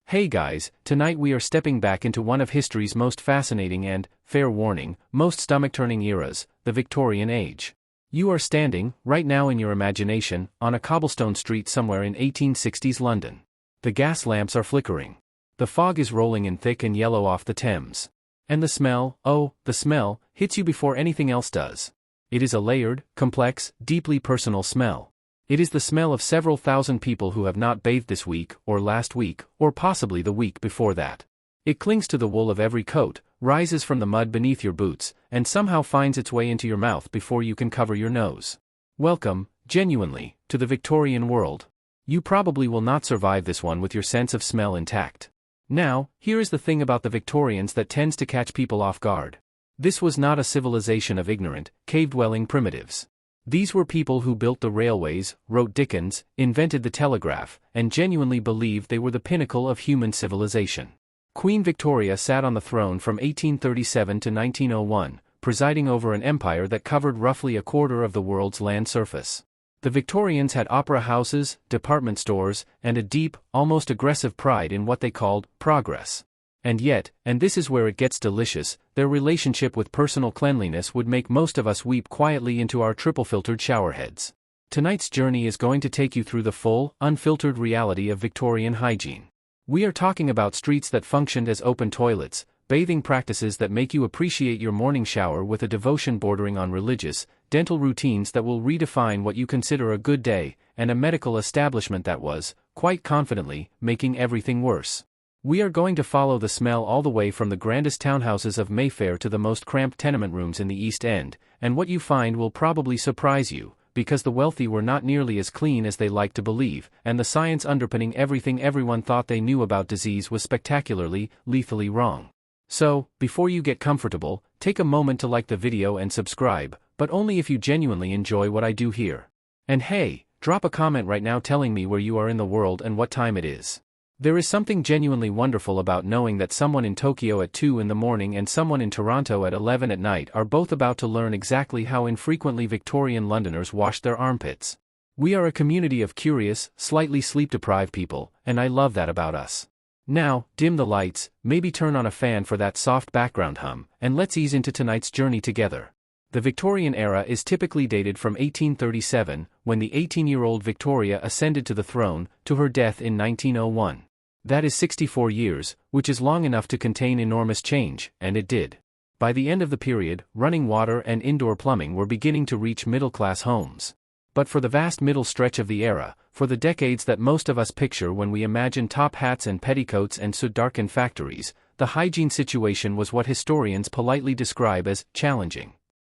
Hey guys, tonight we are stepping back into one of history's most fascinating and, fair warning, most stomach-turning eras, the Victorian Age. You are standing, right now in your imagination, on a cobblestone street somewhere in 1860s London. The gas lamps are flickering. The fog is rolling in thick and yellow off the Thames. And the smell, oh, the smell, hits you before anything else does. It is a layered, complex, deeply personal smell. It is the smell of several thousand people who have not bathed this week, or last week, or possibly the week before that. It clings to the wool of every coat, rises from the mud beneath your boots, and somehow finds its way into your mouth before you can cover your nose. Welcome, genuinely, to the Victorian world. You probably will not survive this one with your sense of smell intact. Now, here is the thing about the Victorians that tends to catch people off guard. This was not a civilization of ignorant, cave-dwelling primitives. These were people who built the railways, wrote Dickens, invented the telegraph, and genuinely believed they were the pinnacle of human civilization. Queen Victoria sat on the throne from 1837 to 1901, presiding over an empire that covered roughly a quarter of the world's land surface. The Victorians had opera houses, department stores, and a deep, almost aggressive pride in what they called progress. And yet, and this is where it gets delicious, their relationship with personal cleanliness would make most of us weep quietly into our triple-filtered showerheads. Tonight's journey is going to take you through the full, unfiltered reality of Victorian hygiene. We are talking about streets that functioned as open toilets, bathing practices that make you appreciate your morning shower with a devotion bordering on religious, dental routines that will redefine what you consider a good day, and a medical establishment that was, quite confidently, making everything worse. We are going to follow the smell all the way from the grandest townhouses of Mayfair to the most cramped tenement rooms in the East End, and what you find will probably surprise you, because the wealthy were not nearly as clean as they liked to believe, and the science underpinning everything everyone thought they knew about disease was spectacularly, lethally wrong. So, before you get comfortable, take a moment to like the video and subscribe, but only if you genuinely enjoy what I do here. And hey, drop a comment right now telling me where you are in the world and what time it is. There is something genuinely wonderful about knowing that someone in Tokyo at 2 in the morning and someone in Toronto at 11 at night are both about to learn exactly how infrequently Victorian Londoners washed their armpits. We are a community of curious, slightly sleep-deprived people, and I love that about us. Now, dim the lights, maybe turn on a fan for that soft background hum, and let's ease into tonight's journey together. The Victorian era is typically dated from 1837, when the 18-year-old Victoria ascended to the throne, to her death in 1901. That is 64 years, which is long enough to contain enormous change, and it did. By the end of the period, running water and indoor plumbing were beginning to reach middle-class homes. But for the vast middle stretch of the era, for the decades that most of us picture when we imagine top hats and petticoats and soot-darkened factories, the hygiene situation was what historians politely describe as challenging.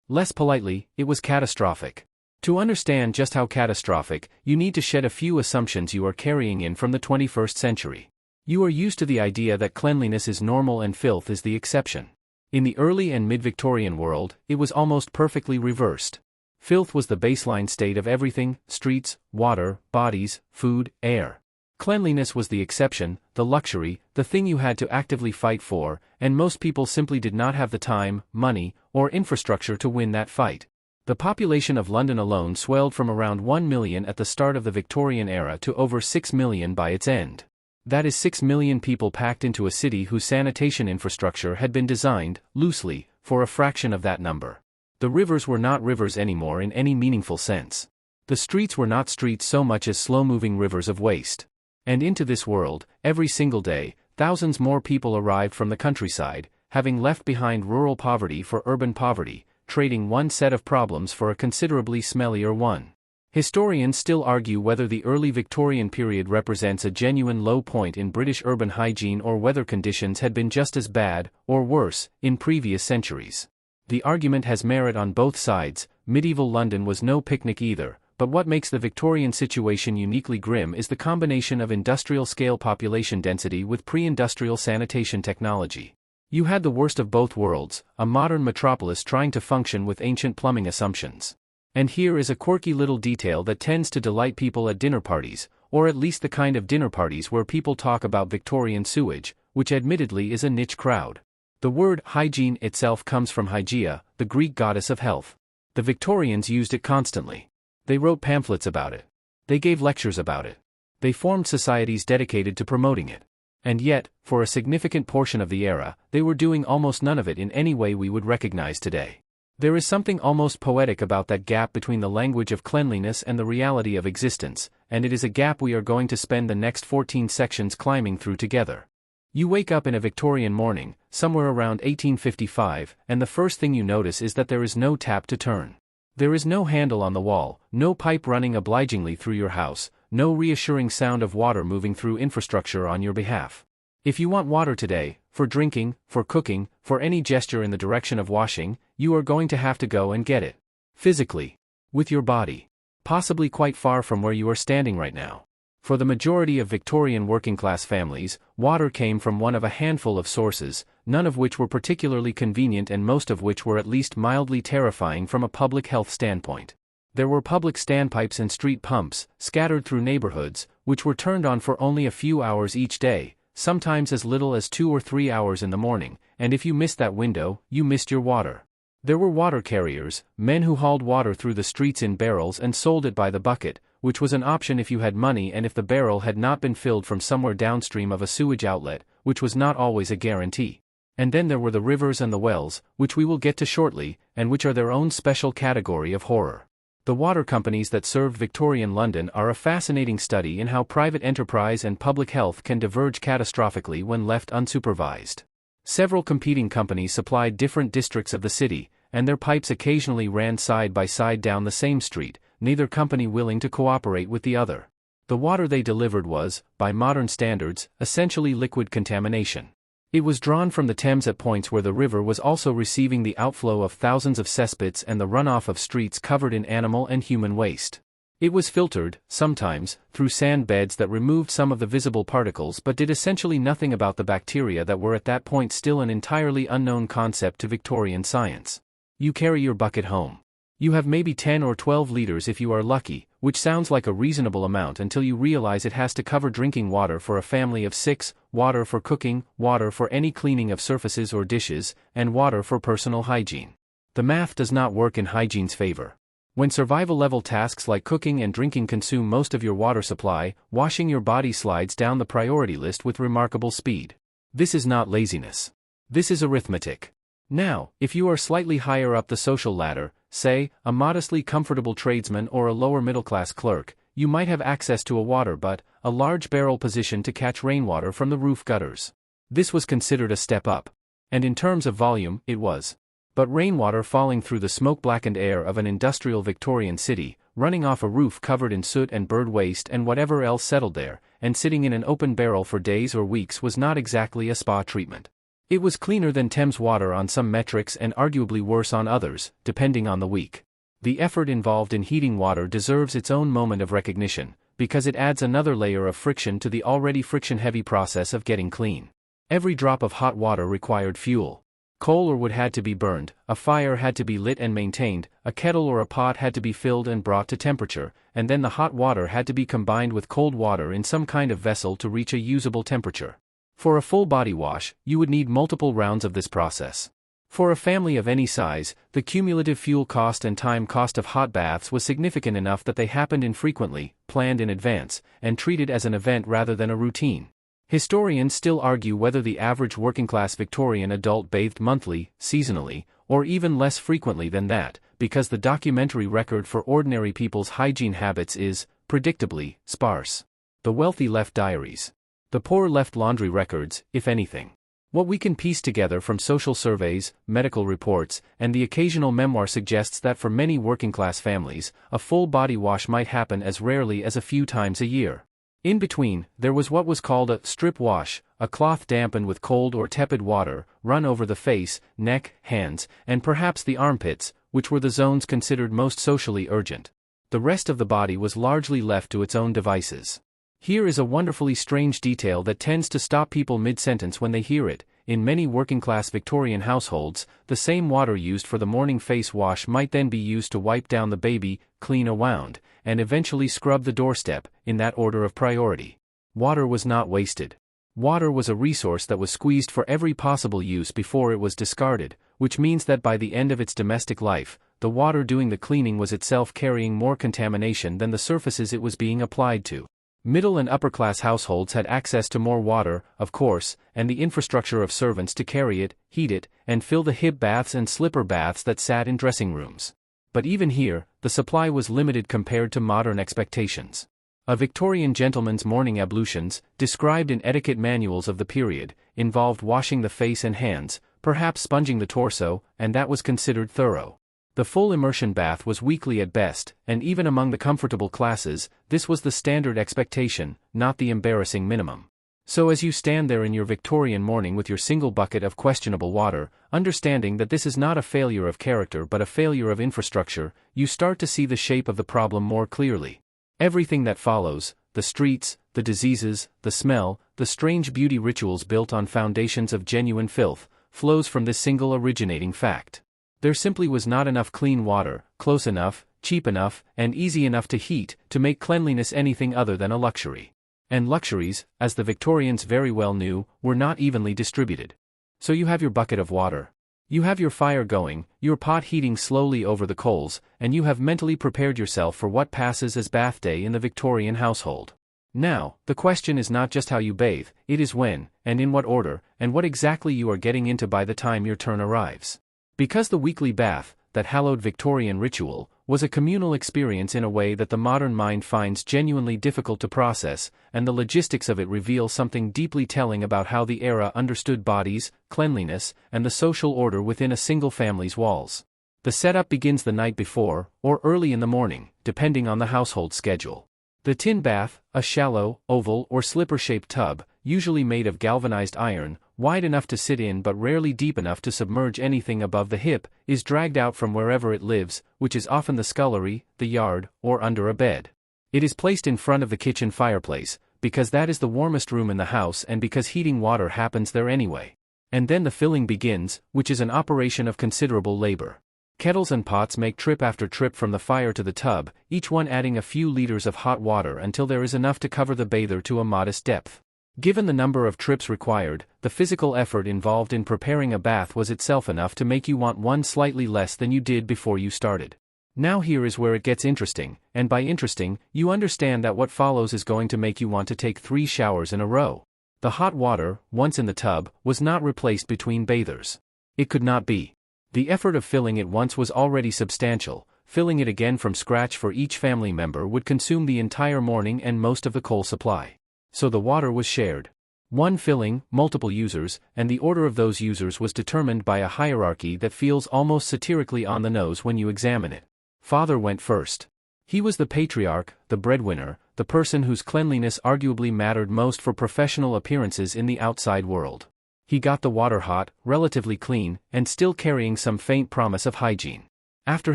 Less politely, it was catastrophic. To understand just how catastrophic, you need to shed a few assumptions you are carrying in from the 21st century. You are used to the idea that cleanliness is normal and filth is the exception. In the early and mid-Victorian world, it was almost perfectly reversed. Filth was the baseline state of everything: streets, water, bodies, food, air. Cleanliness was the exception, the luxury, the thing you had to actively fight for, and most people simply did not have the time, money, or infrastructure to win that fight. The population of London alone swelled from around 1 million at the start of the Victorian era to over 6 million by its end. That is 6 million people packed into a city whose sanitation infrastructure had been designed, loosely, for a fraction of that number. The rivers were not rivers anymore in any meaningful sense. The streets were not streets so much as slow-moving rivers of waste. And into this world, every single day, thousands more people arrived from the countryside, having left behind rural poverty for urban poverty, trading one set of problems for a considerably smellier one. Historians still argue whether the early Victorian period represents a genuine low point in British urban hygiene or whether conditions had been just as bad, or worse, in previous centuries. The argument has merit on both sides. Medieval London was no picnic either, but what makes the Victorian situation uniquely grim is the combination of industrial-scale population density with pre-industrial sanitation technology. You had the worst of both worlds, a modern metropolis trying to function with ancient plumbing assumptions. And here is a quirky little detail that tends to delight people at dinner parties, or at least the kind of dinner parties where people talk about Victorian sewage, which admittedly is a niche crowd. The word hygiene itself comes from Hygeia, the Greek goddess of health. The Victorians used it constantly. They wrote pamphlets about it. They gave lectures about it. They formed societies dedicated to promoting it. And yet, for a significant portion of the era, they were doing almost none of it in any way we would recognize today. There is something almost poetic about that gap between the language of cleanliness and the reality of existence, and it is a gap we are going to spend the next 14 sections climbing through together. You wake up in a Victorian morning, somewhere around 1855, and the first thing you notice is that there is no tap to turn. There is no handle on the wall, no pipe running obligingly through your house, no reassuring sound of water moving through infrastructure on your behalf. If you want water today, for drinking, for cooking, for any gesture in the direction of washing, you are going to have to go and get it. Physically. With your body. Possibly quite far from where you are standing right now. For the majority of Victorian working-class families, water came from one of a handful of sources, none of which were particularly convenient and most of which were at least mildly terrifying from a public health standpoint. There were public standpipes and street pumps, scattered through neighborhoods, which were turned on for only a few hours each day, sometimes as little as 2 or 3 hours in the morning, and if you missed that window, you missed your water. There were water carriers, men who hauled water through the streets in barrels and sold it by the bucket, which was an option if you had money and if the barrel had not been filled from somewhere downstream of a sewage outlet, which was not always a guarantee. And then there were the rivers and the wells, which we will get to shortly, and which are their own special category of horror. The water companies that served Victorian London are a fascinating study in how private enterprise and public health can diverge catastrophically when left unsupervised. Several competing companies supplied different districts of the city, and their pipes occasionally ran side by side down the same street, neither company willing to cooperate with the other. The water they delivered was, by modern standards, essentially liquid contamination. It was drawn from the Thames at points where the river was also receiving the outflow of thousands of cesspits and the runoff of streets covered in animal and human waste. It was filtered, sometimes, through sand beds that removed some of the visible particles but did essentially nothing about the bacteria that were at that point still an entirely unknown concept to Victorian science. You carry your bucket home. You have maybe 10 or 12 liters if you are lucky, which sounds like a reasonable amount until you realize it has to cover drinking water for a family of 6, water for cooking, water for any cleaning of surfaces or dishes, and water for personal hygiene. The math does not work in hygiene's favor. When survival-level tasks like cooking and drinking consume most of your water supply, washing your body slides down the priority list with remarkable speed. This is not laziness. This is arithmetic. Now, if you are slightly higher up the social ladder, say, a modestly comfortable tradesman or a lower middle-class clerk, you might have access to a water butt, a large barrel position to catch rainwater from the roof gutters. This was considered a step up. And in terms of volume, it was. But rainwater falling through the smoke-blackened air of an industrial Victorian city, running off a roof covered in soot and bird waste and whatever else settled there, and sitting in an open barrel for days or weeks was not exactly a spa treatment. It was cleaner than Thames water on some metrics and arguably worse on others, depending on the week. The effort involved in heating water deserves its own moment of recognition, because it adds another layer of friction to the already friction-heavy process of getting clean. Every drop of hot water required fuel. Coal or wood had to be burned, a fire had to be lit and maintained, a kettle or a pot had to be filled and brought to temperature, and then the hot water had to be combined with cold water in some kind of vessel to reach a usable temperature. For a full body wash, you would need multiple rounds of this process. For a family of any size, the cumulative fuel cost and time cost of hot baths was significant enough that they happened infrequently, planned in advance, and treated as an event rather than a routine. Historians still argue whether the average working-class Victorian adult bathed monthly, seasonally, or even less frequently than that, because the documentary record for ordinary people's hygiene habits is, predictably, sparse. The wealthy left diaries. The poor left laundry records, if anything. What we can piece together from social surveys, medical reports, and the occasional memoir suggests that for many working-class families, a full body wash might happen as rarely as a few times a year. In between, there was what was called a strip wash, a cloth dampened with cold or tepid water, run over the face, neck, hands, and perhaps the armpits, which were the zones considered most socially urgent. The rest of the body was largely left to its own devices. Here is a wonderfully strange detail that tends to stop people mid-sentence when they hear it. In many working-class Victorian households, the same water used for the morning face wash might then be used to wipe down the baby, clean a wound, and eventually scrub the doorstep, in that order of priority. Water was not wasted. Water was a resource that was squeezed for every possible use before it was discarded, which means that by the end of its domestic life, the water doing the cleaning was itself carrying more contamination than the surfaces it was being applied to. Middle and upper-class households had access to more water, of course, and the infrastructure of servants to carry it, heat it, and fill the hip baths and slipper baths that sat in dressing rooms. But even here, the supply was limited compared to modern expectations. A Victorian gentleman's morning ablutions, described in etiquette manuals of the period, involved washing the face and hands, perhaps sponging the torso, and that was considered thorough. The full immersion bath was weekly at best, and even among the comfortable classes, this was the standard expectation, not the embarrassing minimum. So as you stand there in your Victorian morning with your single bucket of questionable water, understanding that this is not a failure of character but a failure of infrastructure, you start to see the shape of the problem more clearly. Everything that follows, the streets, the diseases, the smell, the strange beauty rituals built on foundations of genuine filth, flows from this single originating fact. There simply was not enough clean water, close enough, cheap enough, and easy enough to heat, to make cleanliness anything other than a luxury. And luxuries, as the Victorians very well knew, were not evenly distributed. So you have your bucket of water. You have your fire going, your pot heating slowly over the coals, and you have mentally prepared yourself for what passes as bath day in the Victorian household. Now, the question is not just how you bathe, it is when, and in what order, and what exactly you are getting into by the time your turn arrives. Because the weekly bath, that hallowed Victorian ritual, was a communal experience in a way that the modern mind finds genuinely difficult to process, and the logistics of it reveal something deeply telling about how the era understood bodies, cleanliness, and the social order within a single family's walls. The setup begins the night before, or early in the morning, depending on the household schedule. The tin bath, a shallow, oval or slipper-shaped tub, usually made of galvanized iron, wide enough to sit in but rarely deep enough to submerge anything above the hip, is dragged out from wherever it lives, which is often the scullery, the yard, or under a bed. It is placed in front of the kitchen fireplace, because that is the warmest room in the house and because heating water happens there anyway. And then the filling begins, which is an operation of considerable labor. Kettles and pots make trip after trip from the fire to the tub, each one adding a few liters of hot water until there is enough to cover the bather to a modest depth. Given the number of trips required, the physical effort involved in preparing a bath was itself enough to make you want one slightly less than you did before you started. Now here is where it gets interesting, and by interesting, you understand that what follows is going to make you want to take 3 showers in a row. The hot water, once in the tub, was not replaced between bathers. It could not be. The effort of filling it once was already substantial. Filling it again from scratch for each family member would consume the entire morning and most of the coal supply. So the water was shared. One filling, multiple users, and the order of those users was determined by a hierarchy that feels almost satirically on the nose when you examine it. Father went first. He was the patriarch, the breadwinner, the person whose cleanliness arguably mattered most for professional appearances in the outside world. He got the water hot, relatively clean, and still carrying some faint promise of hygiene. After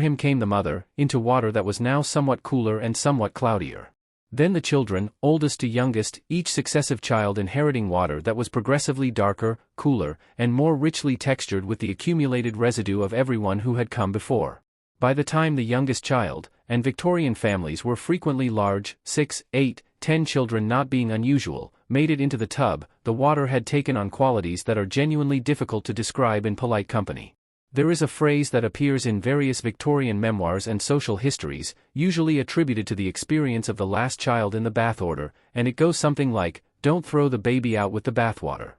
him came the mother, into water that was now somewhat cooler and somewhat cloudier. Then the children, oldest to youngest, each successive child inheriting water that was progressively darker, cooler, and more richly textured with the accumulated residue of everyone who had come before. By the time the youngest child, and Victorian families were frequently large, 6, 8, 10 children not being unusual, made it into the tub, the water had taken on qualities that are genuinely difficult to describe in polite company. There is a phrase that appears in various Victorian memoirs and social histories, usually attributed to the experience of the last child in the bath order, and it goes something like, "Don't throw the baby out with the bathwater."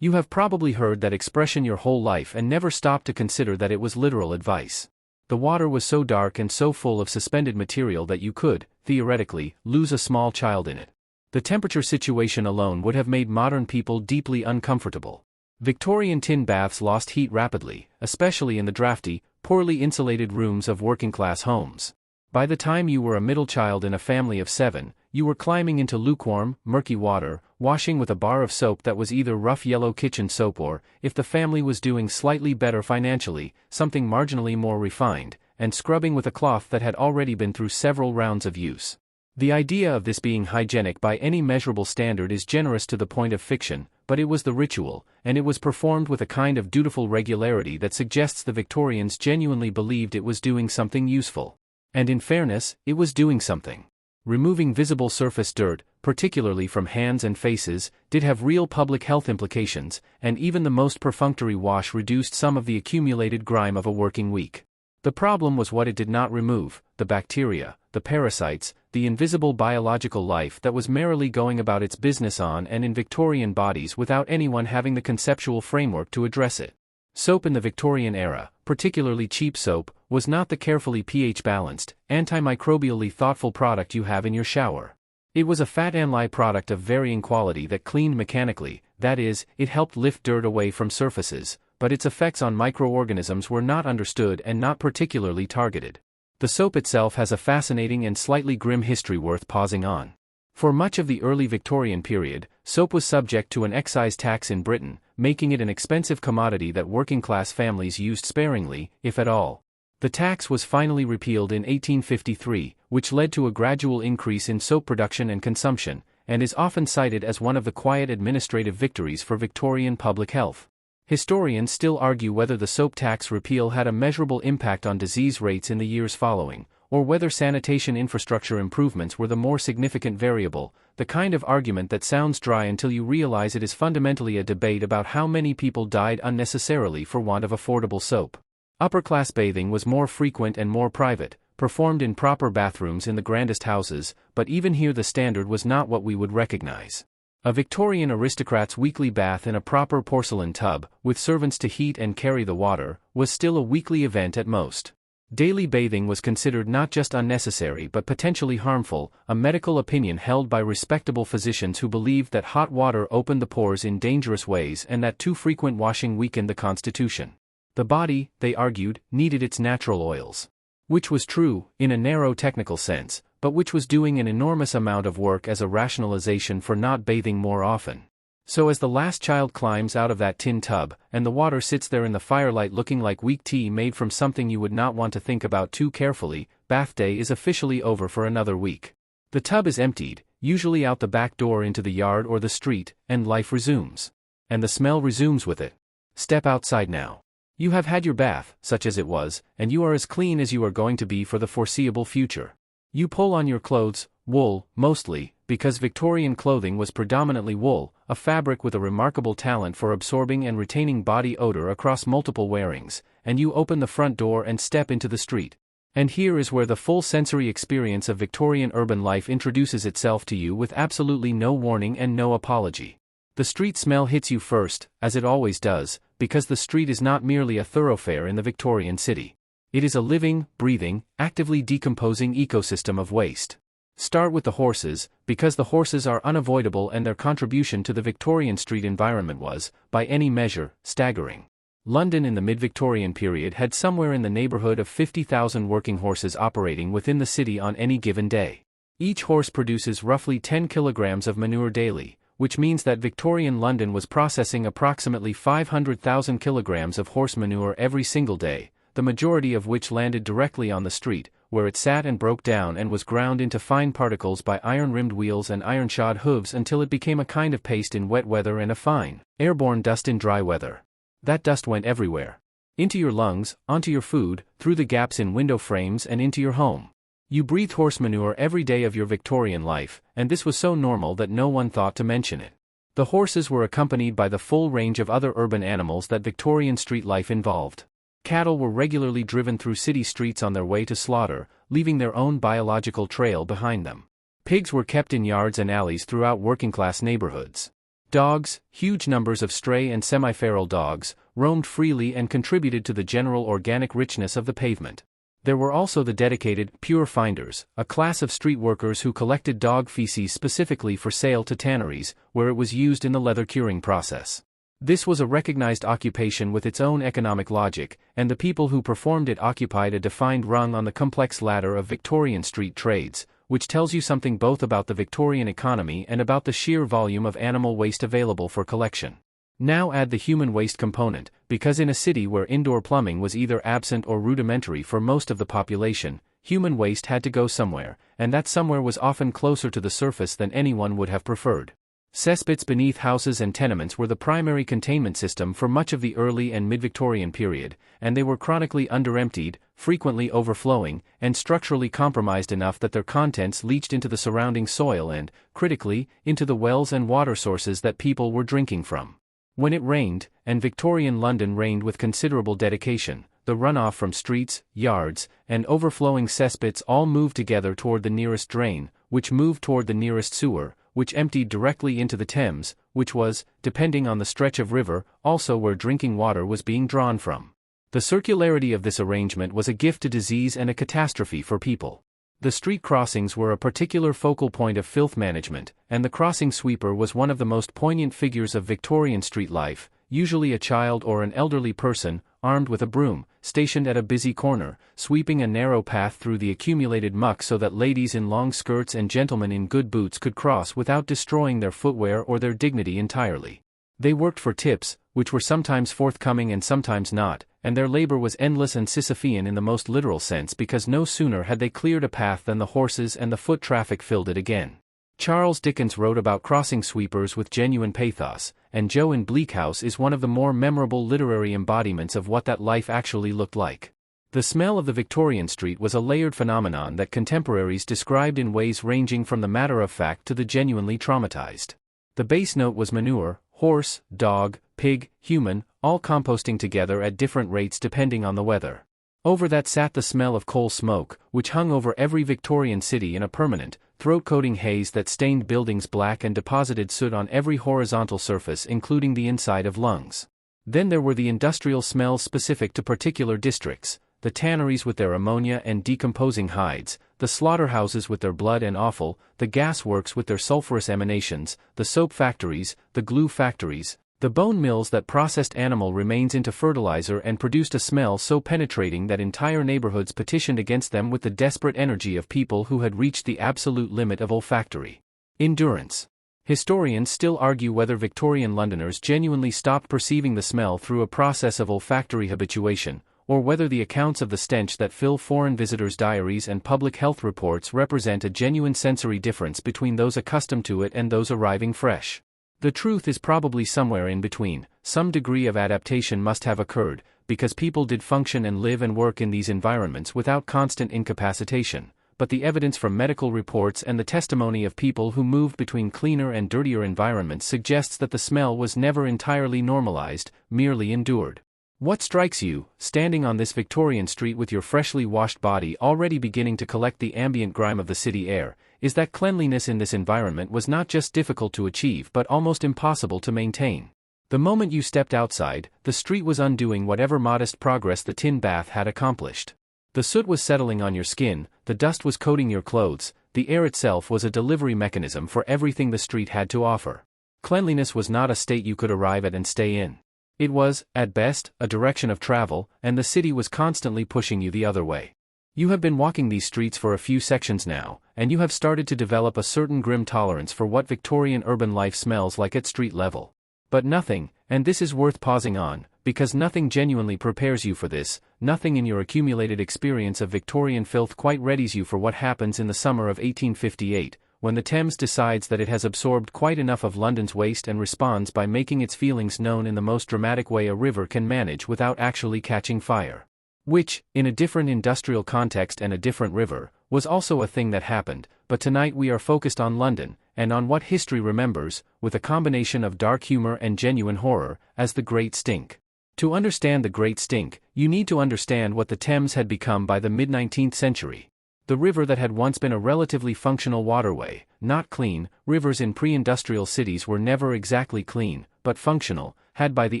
You have probably heard that expression your whole life and never stopped to consider that it was literal advice. The water was so dark and so full of suspended material that you could, theoretically, lose a small child in it. The temperature situation alone would have made modern people deeply uncomfortable. Victorian tin baths lost heat rapidly, especially in the drafty, poorly insulated rooms of working-class homes. By the time you were a middle child in a family of 7, you were climbing into lukewarm, murky water, washing with a bar of soap that was either rough yellow kitchen soap or, if the family was doing slightly better financially, something marginally more refined, and scrubbing with a cloth that had already been through several rounds of use. The idea of this being hygienic by any measurable standard is generous to the point of fiction, but it was the ritual, and it was performed with a kind of dutiful regularity that suggests the Victorians genuinely believed it was doing something useful. And in fairness, it was doing something. Removing visible surface dirt, particularly from hands and faces, did have real public health implications, and even the most perfunctory wash reduced some of the accumulated grime of a working week. The problem was what it did not remove, the bacteria, the parasites, the invisible biological life that was merrily going about its business on and in Victorian bodies without anyone having the conceptual framework to address it. Soap in the Victorian era, particularly cheap soap, was not the carefully pH-balanced, antimicrobially thoughtful product you have in your shower. It was a fat and lye product of varying quality that cleaned mechanically, that is, it helped lift dirt away from surfaces, but its effects on microorganisms were not understood and not particularly targeted. The soap itself has a fascinating and slightly grim history worth pausing on. For much of the early Victorian period, soap was subject to an excise tax in Britain, making it an expensive commodity that working-class families used sparingly, if at all. The tax was finally repealed in 1853, which led to a gradual increase in soap production and consumption, and is often cited as one of the quiet administrative victories for Victorian public health. Historians still argue whether the soap tax repeal had a measurable impact on disease rates in the years following, or whether sanitation infrastructure improvements were the more significant variable, the kind of argument that sounds dry until you realize it is fundamentally a debate about how many people died unnecessarily for want of affordable soap. Upper-class bathing was more frequent and more private, performed in proper bathrooms in the grandest houses, but even here the standard was not what we would recognize. A Victorian aristocrat's weekly bath in a proper porcelain tub, with servants to heat and carry the water, was still a weekly event at most. Daily bathing was considered not just unnecessary but potentially harmful, a medical opinion held by respectable physicians who believed that hot water opened the pores in dangerous ways and that too frequent washing weakened the constitution. The body, they argued, needed its natural oils. Which was true, in a narrow technical sense, but which was doing an enormous amount of work as a rationalization for not bathing more often. So as the last child climbs out of that tin tub, and the water sits there in the firelight looking like weak tea made from something you would not want to think about too carefully, bath day is officially over for another week. The tub is emptied, usually out the back door into the yard or the street, and life resumes. And the smell resumes with it. Step outside now. You have had your bath, such as it was, and you are as clean as you are going to be for the foreseeable future. You pull on your clothes, wool, mostly, because Victorian clothing was predominantly wool, a fabric with a remarkable talent for absorbing and retaining body odor across multiple wearings, and you open the front door and step into the street. And here is where the full sensory experience of Victorian urban life introduces itself to you with absolutely no warning and no apology. The street smell hits you first, as it always does, because the street is not merely a thoroughfare in the Victorian city. It is a living, breathing, actively decomposing ecosystem of waste. Start with the horses, because the horses are unavoidable and their contribution to the Victorian street environment was, by any measure, staggering. London in the mid-Victorian period had somewhere in the neighborhood of 50,000 working horses operating within the city on any given day. Each horse produces roughly 10 kilograms of manure daily, which means that Victorian London was processing approximately 500,000 kilograms of horse manure every single day, the majority of which landed directly on the street, where it sat and broke down and was ground into fine particles by iron-rimmed wheels and iron-shod hooves until it became a kind of paste in wet weather and a fine, airborne dust in dry weather. That dust went everywhere. Into your lungs, onto your food, through the gaps in window frames and into your home. You breathed horse manure every day of your Victorian life, and this was so normal that no one thought to mention it. The horses were accompanied by the full range of other urban animals that Victorian street life involved. Cattle were regularly driven through city streets on their way to slaughter, leaving their own biological trail behind them. Pigs were kept in yards and alleys throughout working-class neighborhoods. Dogs, huge numbers of stray and semi-feral dogs, roamed freely and contributed to the general organic richness of the pavement. There were also the dedicated pure finders, a class of street workers who collected dog feces specifically for sale to tanneries, where it was used in the leather curing process. This was a recognized occupation with its own economic logic, and the people who performed it occupied a defined rung on the complex ladder of Victorian street trades, which tells you something both about the Victorian economy and about the sheer volume of animal waste available for collection. Now add the human waste component, because in a city where indoor plumbing was either absent or rudimentary for most of the population, human waste had to go somewhere, and that somewhere was often closer to the surface than anyone would have preferred. Cesspits beneath houses and tenements were the primary containment system for much of the early and mid-Victorian period, and they were chronically underemptied, frequently overflowing, and structurally compromised enough that their contents leached into the surrounding soil and, critically, into the wells and water sources that people were drinking from. When it rained, and Victorian London rained with considerable dedication, the runoff from streets, yards, and overflowing cesspits all moved together toward the nearest drain, which moved toward the nearest sewer, which emptied directly into the Thames, which was, depending on the stretch of river, also where drinking water was being drawn from. The circularity of this arrangement was a gift to disease and a catastrophe for people. The street crossings were a particular focal point of filth management, and the crossing sweeper was one of the most poignant figures of Victorian street life, usually a child or an elderly person, armed with a broom, stationed at a busy corner, sweeping a narrow path through the accumulated muck so that ladies in long skirts and gentlemen in good boots could cross without destroying their footwear or their dignity entirely. They worked for tips, which were sometimes forthcoming and sometimes not, and their labor was endless and Sisyphean in the most literal sense because no sooner had they cleared a path than the horses and the foot traffic filled it again. Charles Dickens wrote about crossing sweepers with genuine pathos, and Joe in Bleak House is one of the more memorable literary embodiments of what that life actually looked like. The smell of the Victorian street was a layered phenomenon that contemporaries described in ways ranging from the matter-of-fact to the genuinely traumatized. The base note was manure, horse, dog, pig, human, all composting together at different rates depending on the weather. Over that sat the smell of coal smoke, which hung over every Victorian city in a permanent, throat-coating haze that stained buildings black and deposited soot on every horizontal surface including the inside of lungs. Then there were the industrial smells specific to particular districts, the tanneries with their ammonia and decomposing hides, the slaughterhouses with their blood and offal, the gas works with their sulfurous emanations, the soap factories, the glue factories, the bone mills that processed animal remains into fertilizer and produced a smell so penetrating that entire neighborhoods petitioned against them with the desperate energy of people who had reached the absolute limit of olfactory endurance. Historians still argue whether Victorian Londoners genuinely stopped perceiving the smell through a process of olfactory habituation, or whether the accounts of the stench that fill foreign visitors' diaries and public health reports represent a genuine sensory difference between those accustomed to it and those arriving fresh. The truth is probably somewhere in between. Some degree of adaptation must have occurred, because people did function and live and work in these environments without constant incapacitation, but the evidence from medical reports and the testimony of people who moved between cleaner and dirtier environments suggests that the smell was never entirely normalized, merely endured. What strikes you, standing on this Victorian street with your freshly washed body already beginning to collect the ambient grime of the city air, is that cleanliness in this environment was not just difficult to achieve but almost impossible to maintain. The moment you stepped outside, the street was undoing whatever modest progress the tin bath had accomplished. The soot was settling on your skin, the dust was coating your clothes, the air itself was a delivery mechanism for everything the street had to offer. Cleanliness was not a state you could arrive at and stay in. It was, at best, a direction of travel, and the city was constantly pushing you the other way. You have been walking these streets for a few sections now, and you have started to develop a certain grim tolerance for what Victorian urban life smells like at street level. But nothing, and this is worth pausing on, because nothing genuinely prepares you for this, nothing in your accumulated experience of Victorian filth quite readies you for what happens in the summer of 1858, when the Thames decides that it has absorbed quite enough of London's waste and responds by making its feelings known in the most dramatic way a river can manage without actually catching fire. Which, in a different industrial context and a different river, was also a thing that happened, but tonight we are focused on London, and on what history remembers, with a combination of dark humor and genuine horror, as the Great Stink. To understand the Great Stink, you need to understand what the Thames had become by the mid-19th century. The river that had once been a relatively functional waterway, not clean, rivers in pre-industrial cities were never exactly clean, but functional, had by the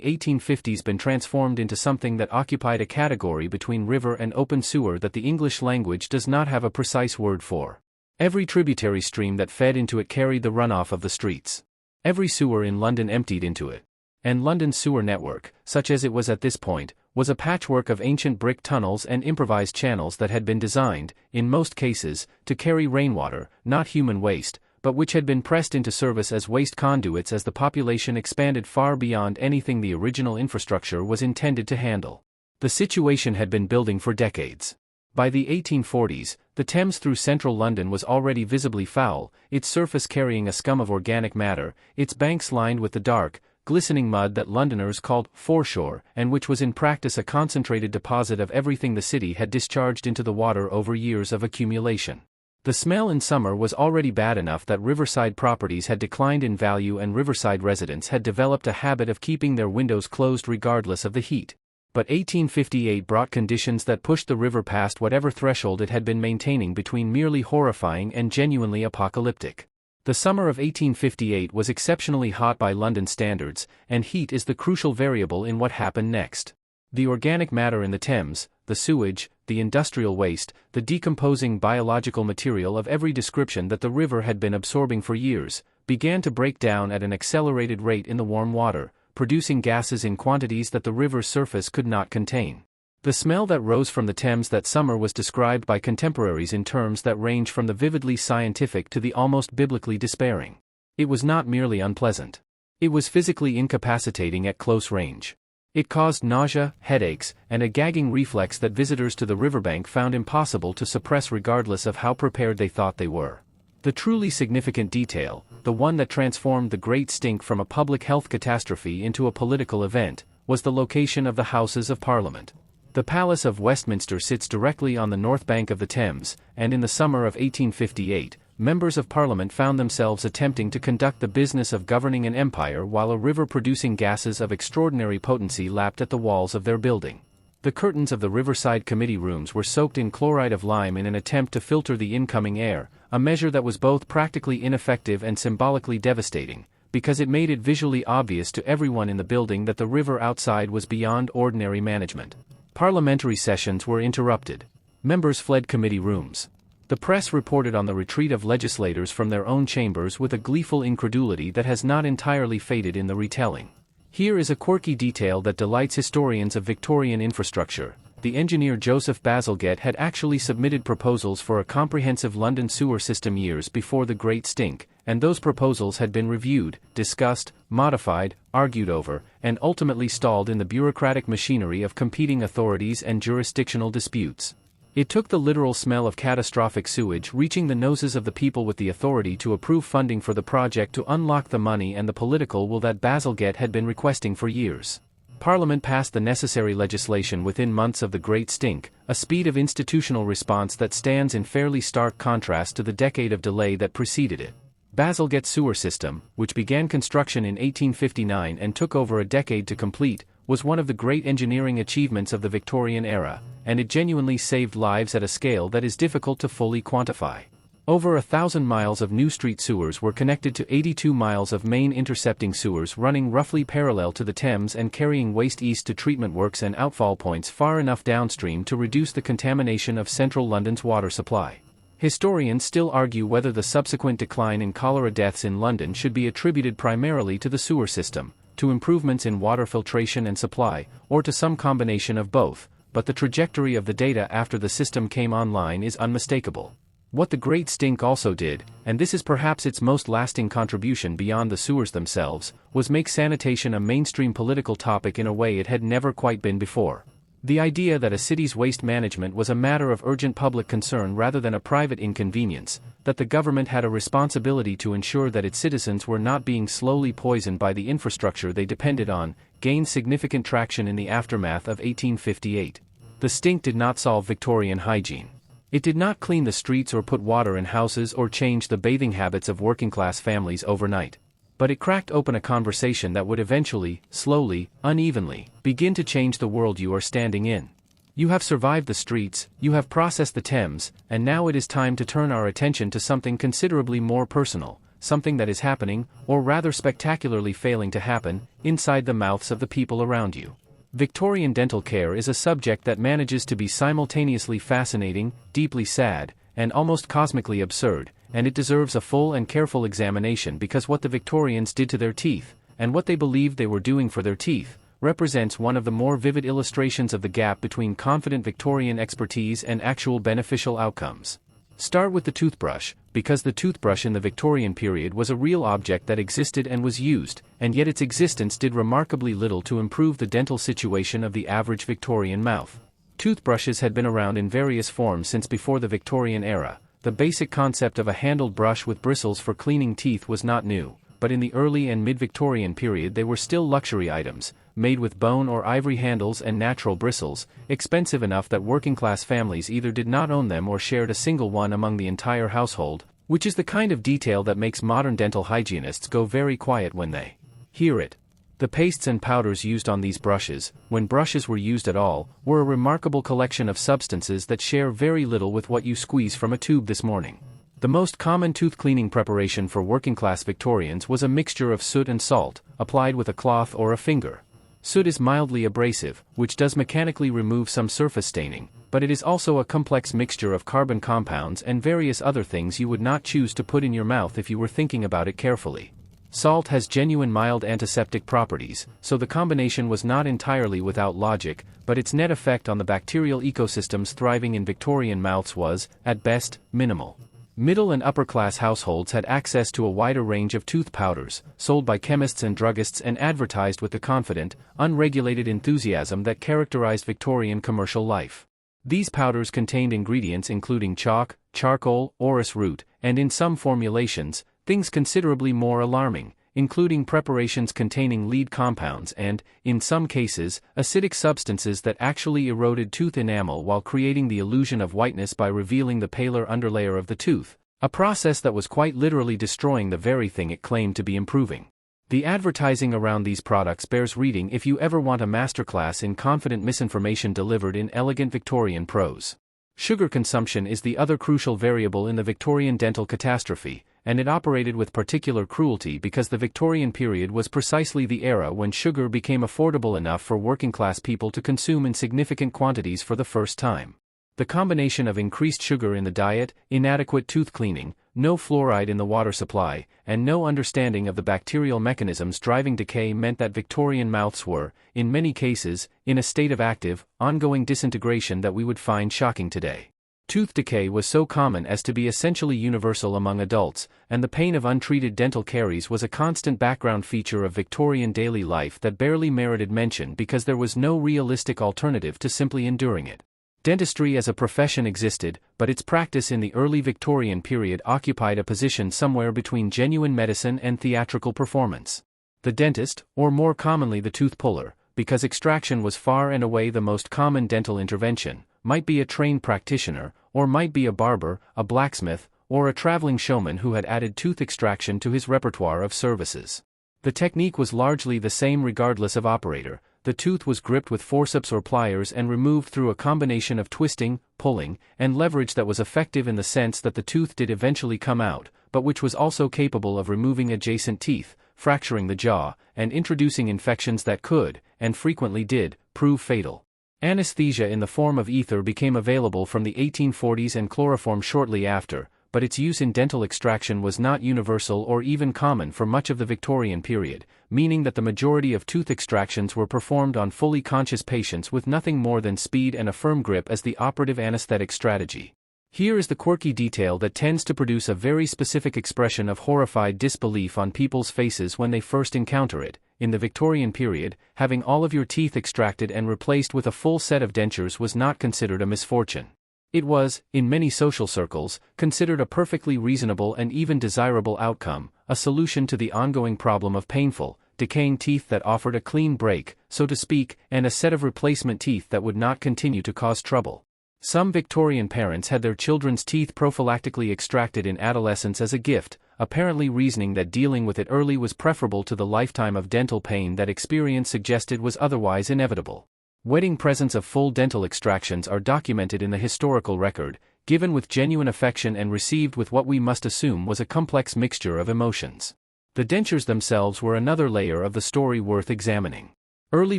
1850s been transformed into something that occupied a category between river and open sewer that the English language does not have a precise word for. Every tributary stream that fed into it carried the runoff of the streets. Every sewer in London emptied into it. And London's sewer network, such as it was at this point, was a patchwork of ancient brick tunnels and improvised channels that had been designed, in most cases, to carry rainwater, not human waste, but which had been pressed into service as waste conduits as the population expanded far beyond anything the original infrastructure was intended to handle. The situation had been building for decades. By the 1840s, the Thames through central London was already visibly foul, its surface carrying a scum of organic matter, its banks lined with the dark, glistening mud that Londoners called foreshore, and which was in practice a concentrated deposit of everything the city had discharged into the water over years of accumulation. The smell in summer was already bad enough that riverside properties had declined in value and riverside residents had developed a habit of keeping their windows closed regardless of the heat. But 1858 brought conditions that pushed the river past whatever threshold it had been maintaining between merely horrifying and genuinely apocalyptic. The summer of 1858 was exceptionally hot by London standards, and heat is the crucial variable in what happened next. The organic matter in the Thames, the sewage, the industrial waste, the decomposing biological material of every description that the river had been absorbing for years, began to break down at an accelerated rate in the warm water, producing gases in quantities that the river's surface could not contain. The smell that rose from the Thames that summer was described by contemporaries in terms that range from the vividly scientific to the almost biblically despairing. It was not merely unpleasant. It was physically incapacitating at close range. It caused nausea, headaches, and a gagging reflex that visitors to the riverbank found impossible to suppress regardless of how prepared they thought they were. The truly significant detail, the one that transformed the Great Stink from a public health catastrophe into a political event, was the location of the Houses of Parliament. The Palace of Westminster sits directly on the north bank of the Thames, and in the summer of 1858, members of Parliament found themselves attempting to conduct the business of governing an empire while a river producing gases of extraordinary potency lapped at the walls of their building. The curtains of the riverside committee rooms were soaked in chloride of lime in an attempt to filter the incoming air, a measure that was both practically ineffective and symbolically devastating, because it made it visually obvious to everyone in the building that the river outside was beyond ordinary management. Parliamentary sessions were interrupted. Members fled committee rooms. The press reported on the retreat of legislators from their own chambers with a gleeful incredulity that has not entirely faded in the retelling. Here is a quirky detail that delights historians of Victorian infrastructure. The engineer Joseph Bazalgette had actually submitted proposals for a comprehensive London sewer system years before the Great Stink, and those proposals had been reviewed, discussed, modified, argued over, and ultimately stalled in the bureaucratic machinery of competing authorities and jurisdictional disputes. It took the literal smell of catastrophic sewage reaching the noses of the people with the authority to approve funding for the project to unlock the money and the political will that Bazalgette had been requesting for years. Parliament passed the necessary legislation within months of the Great Stink, a speed of institutional response that stands in fairly stark contrast to the decade of delay that preceded it. Bazalgette's sewer system, which began construction in 1859 and took over a decade to complete, was one of the great engineering achievements of the Victorian era, and it genuinely saved lives at a scale that is difficult to fully quantify. Over 1,000 miles of new street sewers were connected to 82 miles of main intercepting sewers running roughly parallel to the Thames and carrying waste east to treatment works and outfall points far enough downstream to reduce the contamination of central London's water supply. Historians still argue whether the subsequent decline in cholera deaths in London should be attributed primarily to the sewer system, to improvements in water filtration and supply, or to some combination of both, but the trajectory of the data after the system came online is unmistakable. What the Great Stink also did, and this is perhaps its most lasting contribution beyond the sewers themselves, was make sanitation a mainstream political topic in a way it had never quite been before. The idea that a city's waste management was a matter of urgent public concern rather than a private inconvenience, that the government had a responsibility to ensure that its citizens were not being slowly poisoned by the infrastructure they depended on, gained significant traction in the aftermath of 1858. The stink did not solve Victorian hygiene. It did not clean the streets or put water in houses or change the bathing habits of working-class families overnight. But it cracked open a conversation that would eventually, slowly, unevenly, begin to change the world you are standing in. You have survived the streets, you have processed the Thames, and now it is time to turn our attention to something considerably more personal, something that is happening, or rather spectacularly failing to happen, inside the mouths of the people around you. Victorian dental care is a subject that manages to be simultaneously fascinating, deeply sad, and almost cosmically absurd, and it deserves a full and careful examination because what the Victorians did to their teeth, and what they believed they were doing for their teeth, represents one of the more vivid illustrations of the gap between confident Victorian expertise and actual beneficial outcomes. Start with the toothbrush, because the toothbrush in the Victorian period was a real object that existed and was used, and yet its existence did remarkably little to improve the dental situation of the average Victorian mouth. Toothbrushes had been around in various forms since before the Victorian era. The basic concept of a handled brush with bristles for cleaning teeth was not new, but in the early and mid-Victorian period they were still luxury items, made with bone or ivory handles and natural bristles, expensive enough that working-class families either did not own them or shared a single one among the entire household, which is the kind of detail that makes modern dental hygienists go very quiet when they hear it. The pastes and powders used on these brushes, when brushes were used at all, were a remarkable collection of substances that share very little with what you squeeze from a tube this morning. The most common tooth cleaning preparation for working-class Victorians was a mixture of soot and salt, applied with a cloth or a finger. Soot is mildly abrasive, which does mechanically remove some surface staining, but it is also a complex mixture of carbon compounds and various other things you would not choose to put in your mouth if you were thinking about it carefully. Salt has genuine mild antiseptic properties, so the combination was not entirely without logic, but its net effect on the bacterial ecosystems thriving in Victorian mouths was, at best, minimal. Middle and upper-class households had access to a wider range of tooth powders, sold by chemists and druggists and advertised with the confident, unregulated enthusiasm that characterized Victorian commercial life. These powders contained ingredients including chalk, charcoal, orris root, and in some formulations, things considerably more alarming, including preparations containing lead compounds and, in some cases, acidic substances that actually eroded tooth enamel while creating the illusion of whiteness by revealing the paler underlayer of the tooth, a process that was quite literally destroying the very thing it claimed to be improving. The advertising around these products bears reading if you ever want a masterclass in confident misinformation delivered in elegant Victorian prose. Sugar consumption is the other crucial variable in the Victorian dental catastrophe, and it operated with particular cruelty because the Victorian period was precisely the era when sugar became affordable enough for working-class people to consume in significant quantities for the first time. The combination of increased sugar in the diet, inadequate tooth cleaning, no fluoride in the water supply, and no understanding of the bacterial mechanisms driving decay meant that Victorian mouths were, in many cases, in a state of active, ongoing disintegration that we would find shocking today. Tooth decay was so common as to be essentially universal among adults, and the pain of untreated dental caries was a constant background feature of Victorian daily life that barely merited mention because there was no realistic alternative to simply enduring it. Dentistry as a profession existed, but its practice in the early Victorian period occupied a position somewhere between genuine medicine and theatrical performance. The dentist, or more commonly the tooth puller, because extraction was far and away the most common dental intervention, might be a trained practitioner, or might be a barber, a blacksmith, or a traveling showman who had added tooth extraction to his repertoire of services. The technique was largely the same regardless of operator. The tooth was gripped with forceps or pliers and removed through a combination of twisting, pulling, and leverage that was effective in the sense that the tooth did eventually come out, but which was also capable of removing adjacent teeth, fracturing the jaw, and introducing infections that could, and frequently did, prove fatal. Anesthesia in the form of ether became available from the 1840s and chloroform shortly after, but its use in dental extraction was not universal or even common for much of the Victorian period, meaning that the majority of tooth extractions were performed on fully conscious patients with nothing more than speed and a firm grip as the operative anesthetic strategy. Here is the quirky detail that tends to produce a very specific expression of horrified disbelief on people's faces when they first encounter it. In the Victorian period, having all of your teeth extracted and replaced with a full set of dentures was not considered a misfortune. It was, in many social circles, considered a perfectly reasonable and even desirable outcome, a solution to the ongoing problem of painful, decaying teeth that offered a clean break, so to speak, and a set of replacement teeth that would not continue to cause trouble. Some Victorian parents had their children's teeth prophylactically extracted in adolescence as a gift, apparently reasoning that dealing with it early was preferable to the lifetime of dental pain that experience suggested was otherwise inevitable. Wedding presents of full dental extractions are documented in the historical record, given with genuine affection and received with what we must assume was a complex mixture of emotions. The dentures themselves were another layer of the story worth examining. Early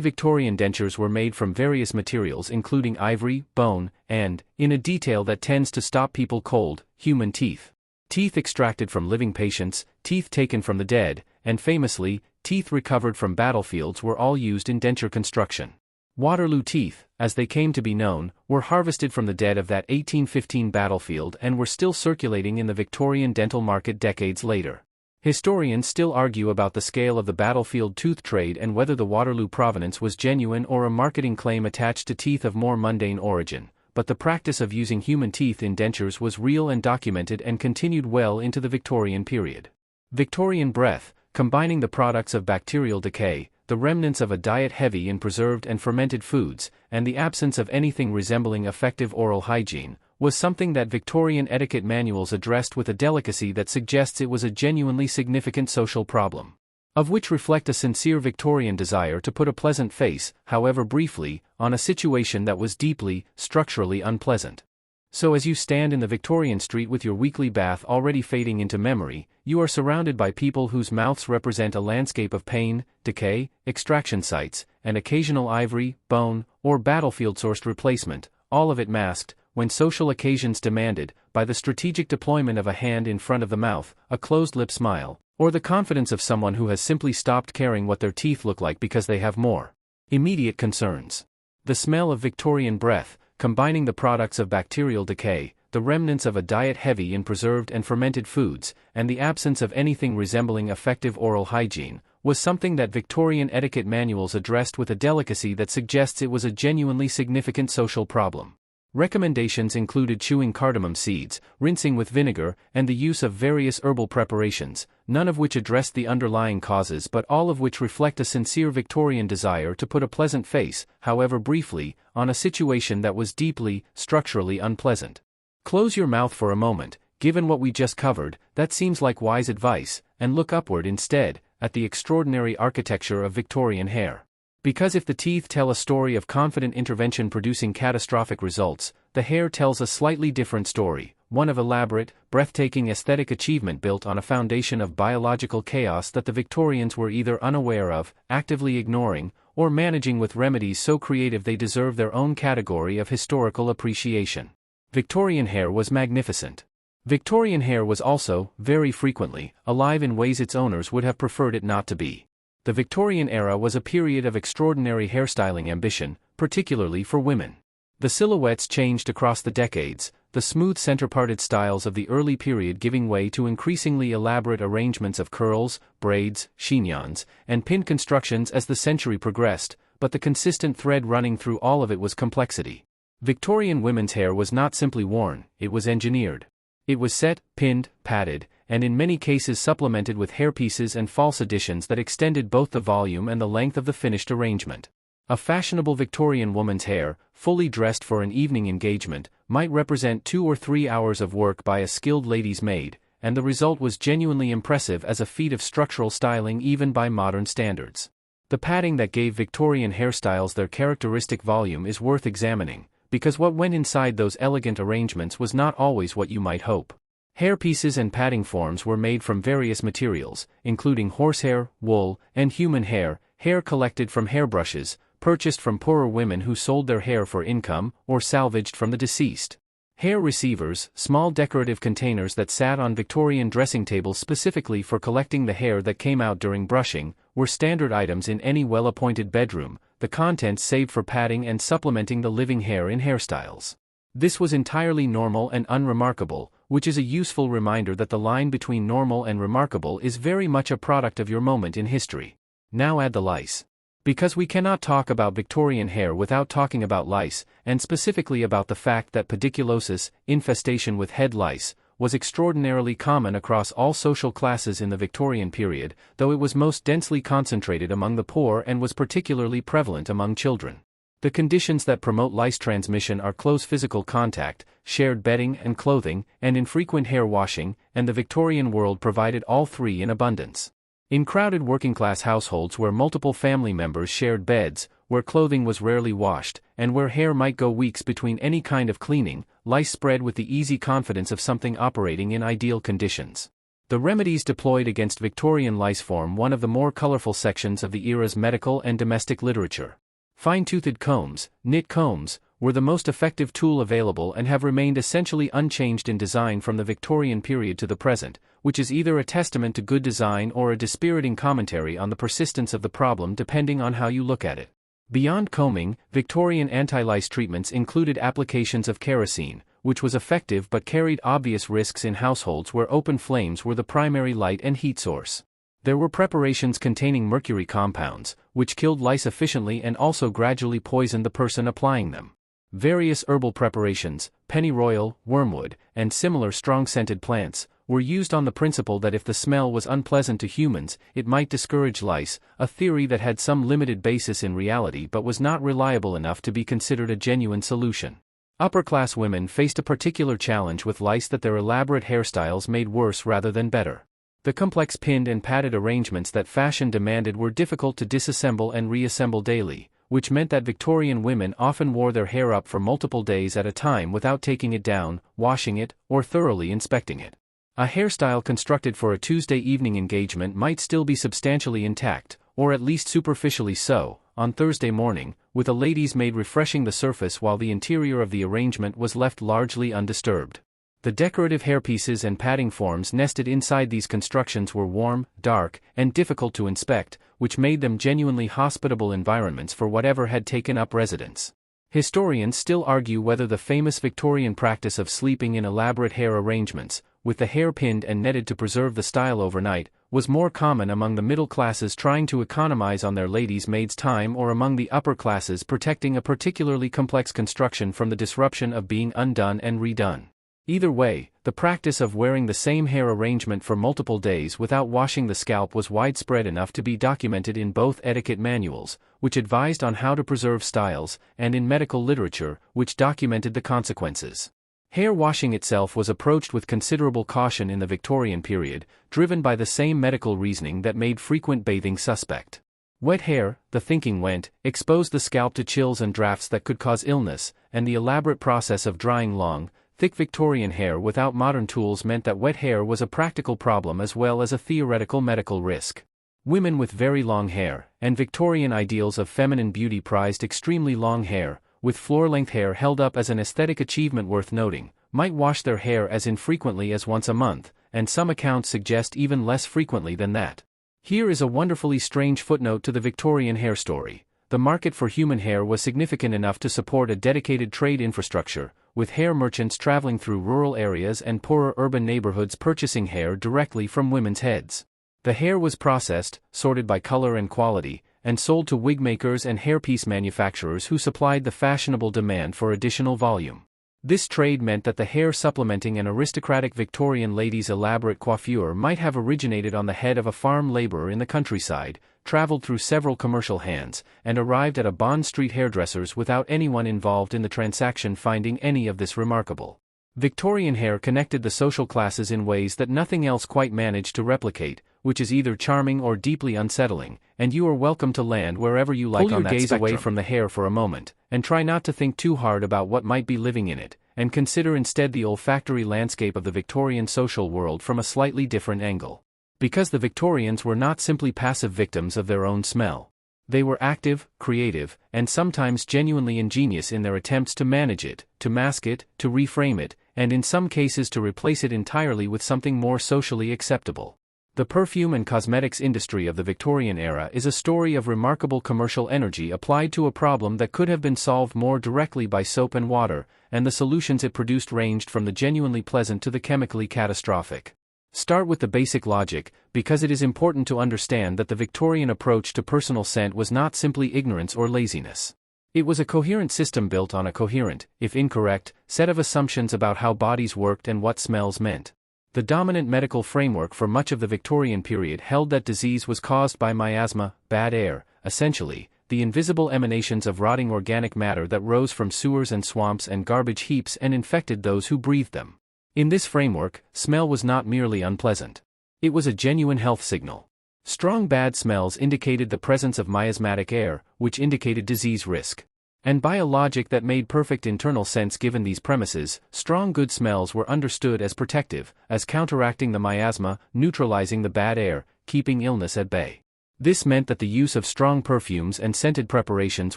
Victorian dentures were made from various materials including ivory, bone, and, in a detail that tends to stop people cold, human teeth. Teeth extracted from living patients, teeth taken from the dead, and famously, teeth recovered from battlefields were all used in denture construction. Waterloo teeth, as they came to be known, were harvested from the dead of that 1815 battlefield and were still circulating in the Victorian dental market decades later. Historians still argue about the scale of the battlefield tooth trade and whether the Waterloo provenance was genuine or a marketing claim attached to teeth of more mundane origin, but the practice of using human teeth in dentures was real and documented and continued well into the Victorian period. Victorian breath, combining the products of bacterial decay, the remnants of a diet heavy in preserved and fermented foods, and the absence of anything resembling effective oral hygiene, was something that Victorian etiquette manuals addressed with a delicacy that suggests it was a genuinely significant social problem. of which reflect a sincere Victorian desire to put a pleasant face, however briefly, on a situation that was deeply, structurally unpleasant. So as you stand in the Victorian street with your weekly bath already fading into memory, you are surrounded by people whose mouths represent a landscape of pain, decay, extraction sites, and occasional ivory, bone, or battlefield-sourced replacement, all of it masked, when social occasions demanded, by the strategic deployment of a hand in front of the mouth, a closed-lip smile, or the confidence of someone who has simply stopped caring what their teeth look like because they have more immediate concerns. The smell of Victorian breath, combining the products of bacterial decay, the remnants of a diet heavy in preserved and fermented foods, and the absence of anything resembling effective oral hygiene, was something that Victorian etiquette manuals addressed with a delicacy that suggests it was a genuinely significant social problem. Recommendations included chewing cardamom seeds, rinsing with vinegar, and the use of various herbal preparations, none of which addressed the underlying causes but all of which reflect a sincere Victorian desire to put a pleasant face, however briefly, on a situation that was deeply, structurally unpleasant. Close your mouth for a moment. Given what we just covered, that seems like wise advice, and look upward instead, at the extraordinary architecture of Victorian hair. Because if the teeth tell a story of confident intervention producing catastrophic results, the hair tells a slightly different story, one of elaborate, breathtaking aesthetic achievement built on a foundation of biological chaos that the Victorians were either unaware of, actively ignoring, or managing with remedies so creative they deserve their own category of historical appreciation. Victorian hair was magnificent. Victorian hair was also, very frequently, alive in ways its owners would have preferred it not to be. The Victorian era was a period of extraordinary hairstyling ambition, particularly for women. The silhouettes changed across the decades, the smooth center-parted styles of the early period giving way to increasingly elaborate arrangements of curls, braids, chignons, and pin constructions as the century progressed, but the consistent thread running through all of it was complexity. Victorian women's hair was not simply worn, it was engineered. It was set, pinned, patted, and in many cases supplemented with hairpieces and false additions that extended both the volume and the length of the finished arrangement. A fashionable Victorian woman's hair, fully dressed for an evening engagement, might represent 2 or 3 hours of work by a skilled lady's maid, and the result was genuinely impressive as a feat of structural styling even by modern standards. The padding that gave Victorian hairstyles their characteristic volume is worth examining, because what went inside those elegant arrangements was not always what you might hope. Hairpieces and padding forms were made from various materials, including horsehair, wool, and human hair, hair collected from hairbrushes, purchased from poorer women who sold their hair for income, or salvaged from the deceased. Hair receivers, small decorative containers that sat on Victorian dressing tables specifically for collecting the hair that came out during brushing, were standard items in any well-appointed bedroom, the contents saved for padding and supplementing the living hair in hairstyles. This was entirely normal and unremarkable, which is a useful reminder that the line between normal and remarkable is very much a product of your moment in history. Now add the lice. Because we cannot talk about Victorian hair without talking about lice, and specifically about the fact that pediculosis, infestation with head lice, was extraordinarily common across all social classes in the Victorian period, though it was most densely concentrated among the poor and was particularly prevalent among children. The conditions that promote lice transmission are close physical contact, shared bedding and clothing, and infrequent hair washing, and the Victorian world provided all three in abundance. In crowded working-class households where multiple family members shared beds, where clothing was rarely washed, and where hair might go weeks between any kind of cleaning, lice spread with the easy confidence of something operating in ideal conditions. The remedies deployed against Victorian lice form one of the more colorful sections of the era's medical and domestic literature. Fine-toothed combs, knit combs, were the most effective tool available and have remained essentially unchanged in design from the Victorian period to the present, which is either a testament to good design or a dispiriting commentary on the persistence of the problem depending on how you look at it. Beyond combing, Victorian anti-lice treatments included applications of kerosene, which was effective but carried obvious risks in households where open flames were the primary light and heat source. There were preparations containing mercury compounds, which killed lice efficiently and also gradually poisoned the person applying them. Various herbal preparations, pennyroyal, wormwood, and similar strong-scented plants, were used on the principle that if the smell was unpleasant to humans, it might discourage lice, a theory that had some limited basis in reality but was not reliable enough to be considered a genuine solution. Upper-class women faced a particular challenge with lice that their elaborate hairstyles made worse rather than better. The complex pinned and padded arrangements that fashion demanded were difficult to disassemble and reassemble daily, which meant that Victorian women often wore their hair up for multiple days at a time without taking it down, washing it, or thoroughly inspecting it. A hairstyle constructed for a Tuesday evening engagement might still be substantially intact, or at least superficially so, on Thursday morning, with a lady's maid refreshing the surface while the interior of the arrangement was left largely undisturbed. The decorative hairpieces and padding forms nested inside these constructions were warm, dark, and difficult to inspect, which made them genuinely hospitable environments for whatever had taken up residence. Historians still argue whether the famous Victorian practice of sleeping in elaborate hair arrangements, with the hair pinned and netted to preserve the style overnight, was more common among the middle classes trying to economize on their ladies' maids' time or among the upper classes protecting a particularly complex construction from the disruption of being undone and redone. Either way, the practice of wearing the same hair arrangement for multiple days without washing the scalp was widespread enough to be documented in both etiquette manuals, which advised on how to preserve styles, and in medical literature, which documented the consequences. Hair washing itself was approached with considerable caution in the Victorian period, driven by the same medical reasoning that made frequent bathing suspect. Wet hair, the thinking went, exposed the scalp to chills and drafts that could cause illness, and the elaborate process of drying long, thick Victorian hair without modern tools meant that wet hair was a practical problem as well as a theoretical medical risk. Women with very long hair, and Victorian ideals of feminine beauty prized extremely long hair, with floor-length hair held up as an aesthetic achievement worth noting, might wash their hair as infrequently as once a month, and some accounts suggest even less frequently than that. Here is a wonderfully strange footnote to the Victorian hair story. The market for human hair was significant enough to support a dedicated trade infrastructure, with hair merchants traveling through rural areas and poorer urban neighborhoods purchasing hair directly from women's heads. The hair was processed, sorted by color and quality, and sold to wig makers and hairpiece manufacturers who supplied the fashionable demand for additional volume. This trade meant that the hair supplementing an aristocratic Victorian lady's elaborate coiffure might have originated on the head of a farm laborer in the countryside, traveled through several commercial hands, and arrived at a Bond Street hairdresser's without anyone involved in the transaction finding any of this remarkable. Victorian hair connected the social classes in ways that nothing else quite managed to replicate, which is either charming or deeply unsettling, and you are welcome to land wherever you like on that spectrum. Pull your gaze away from the hair for a moment, and try not to think too hard about what might be living in it, and consider instead the olfactory landscape of the Victorian social world from a slightly different angle. Because the Victorians were not simply passive victims of their own smell. They were active, creative, and sometimes genuinely ingenious in their attempts to manage it, to mask it, to reframe it, and in some cases to replace it entirely with something more socially acceptable. The perfume and cosmetics industry of the Victorian era is a story of remarkable commercial energy applied to a problem that could have been solved more directly by soap and water, and the solutions it produced ranged from the genuinely pleasant to the chemically catastrophic. Start with the basic logic, because it is important to understand that the Victorian approach to personal scent was not simply ignorance or laziness. It was a coherent system built on a coherent, if incorrect, set of assumptions about how bodies worked and what smells meant. The dominant medical framework for much of the Victorian period held that disease was caused by miasma, bad air, essentially, the invisible emanations of rotting organic matter that rose from sewers and swamps and garbage heaps and infected those who breathed them. In this framework, smell was not merely unpleasant. It was a genuine health signal. Strong bad smells indicated the presence of miasmatic air, which indicated disease risk. And by a logic that made perfect internal sense given these premises, strong good smells were understood as protective, as counteracting the miasma, neutralizing the bad air, keeping illness at bay. This meant that the use of strong perfumes and scented preparations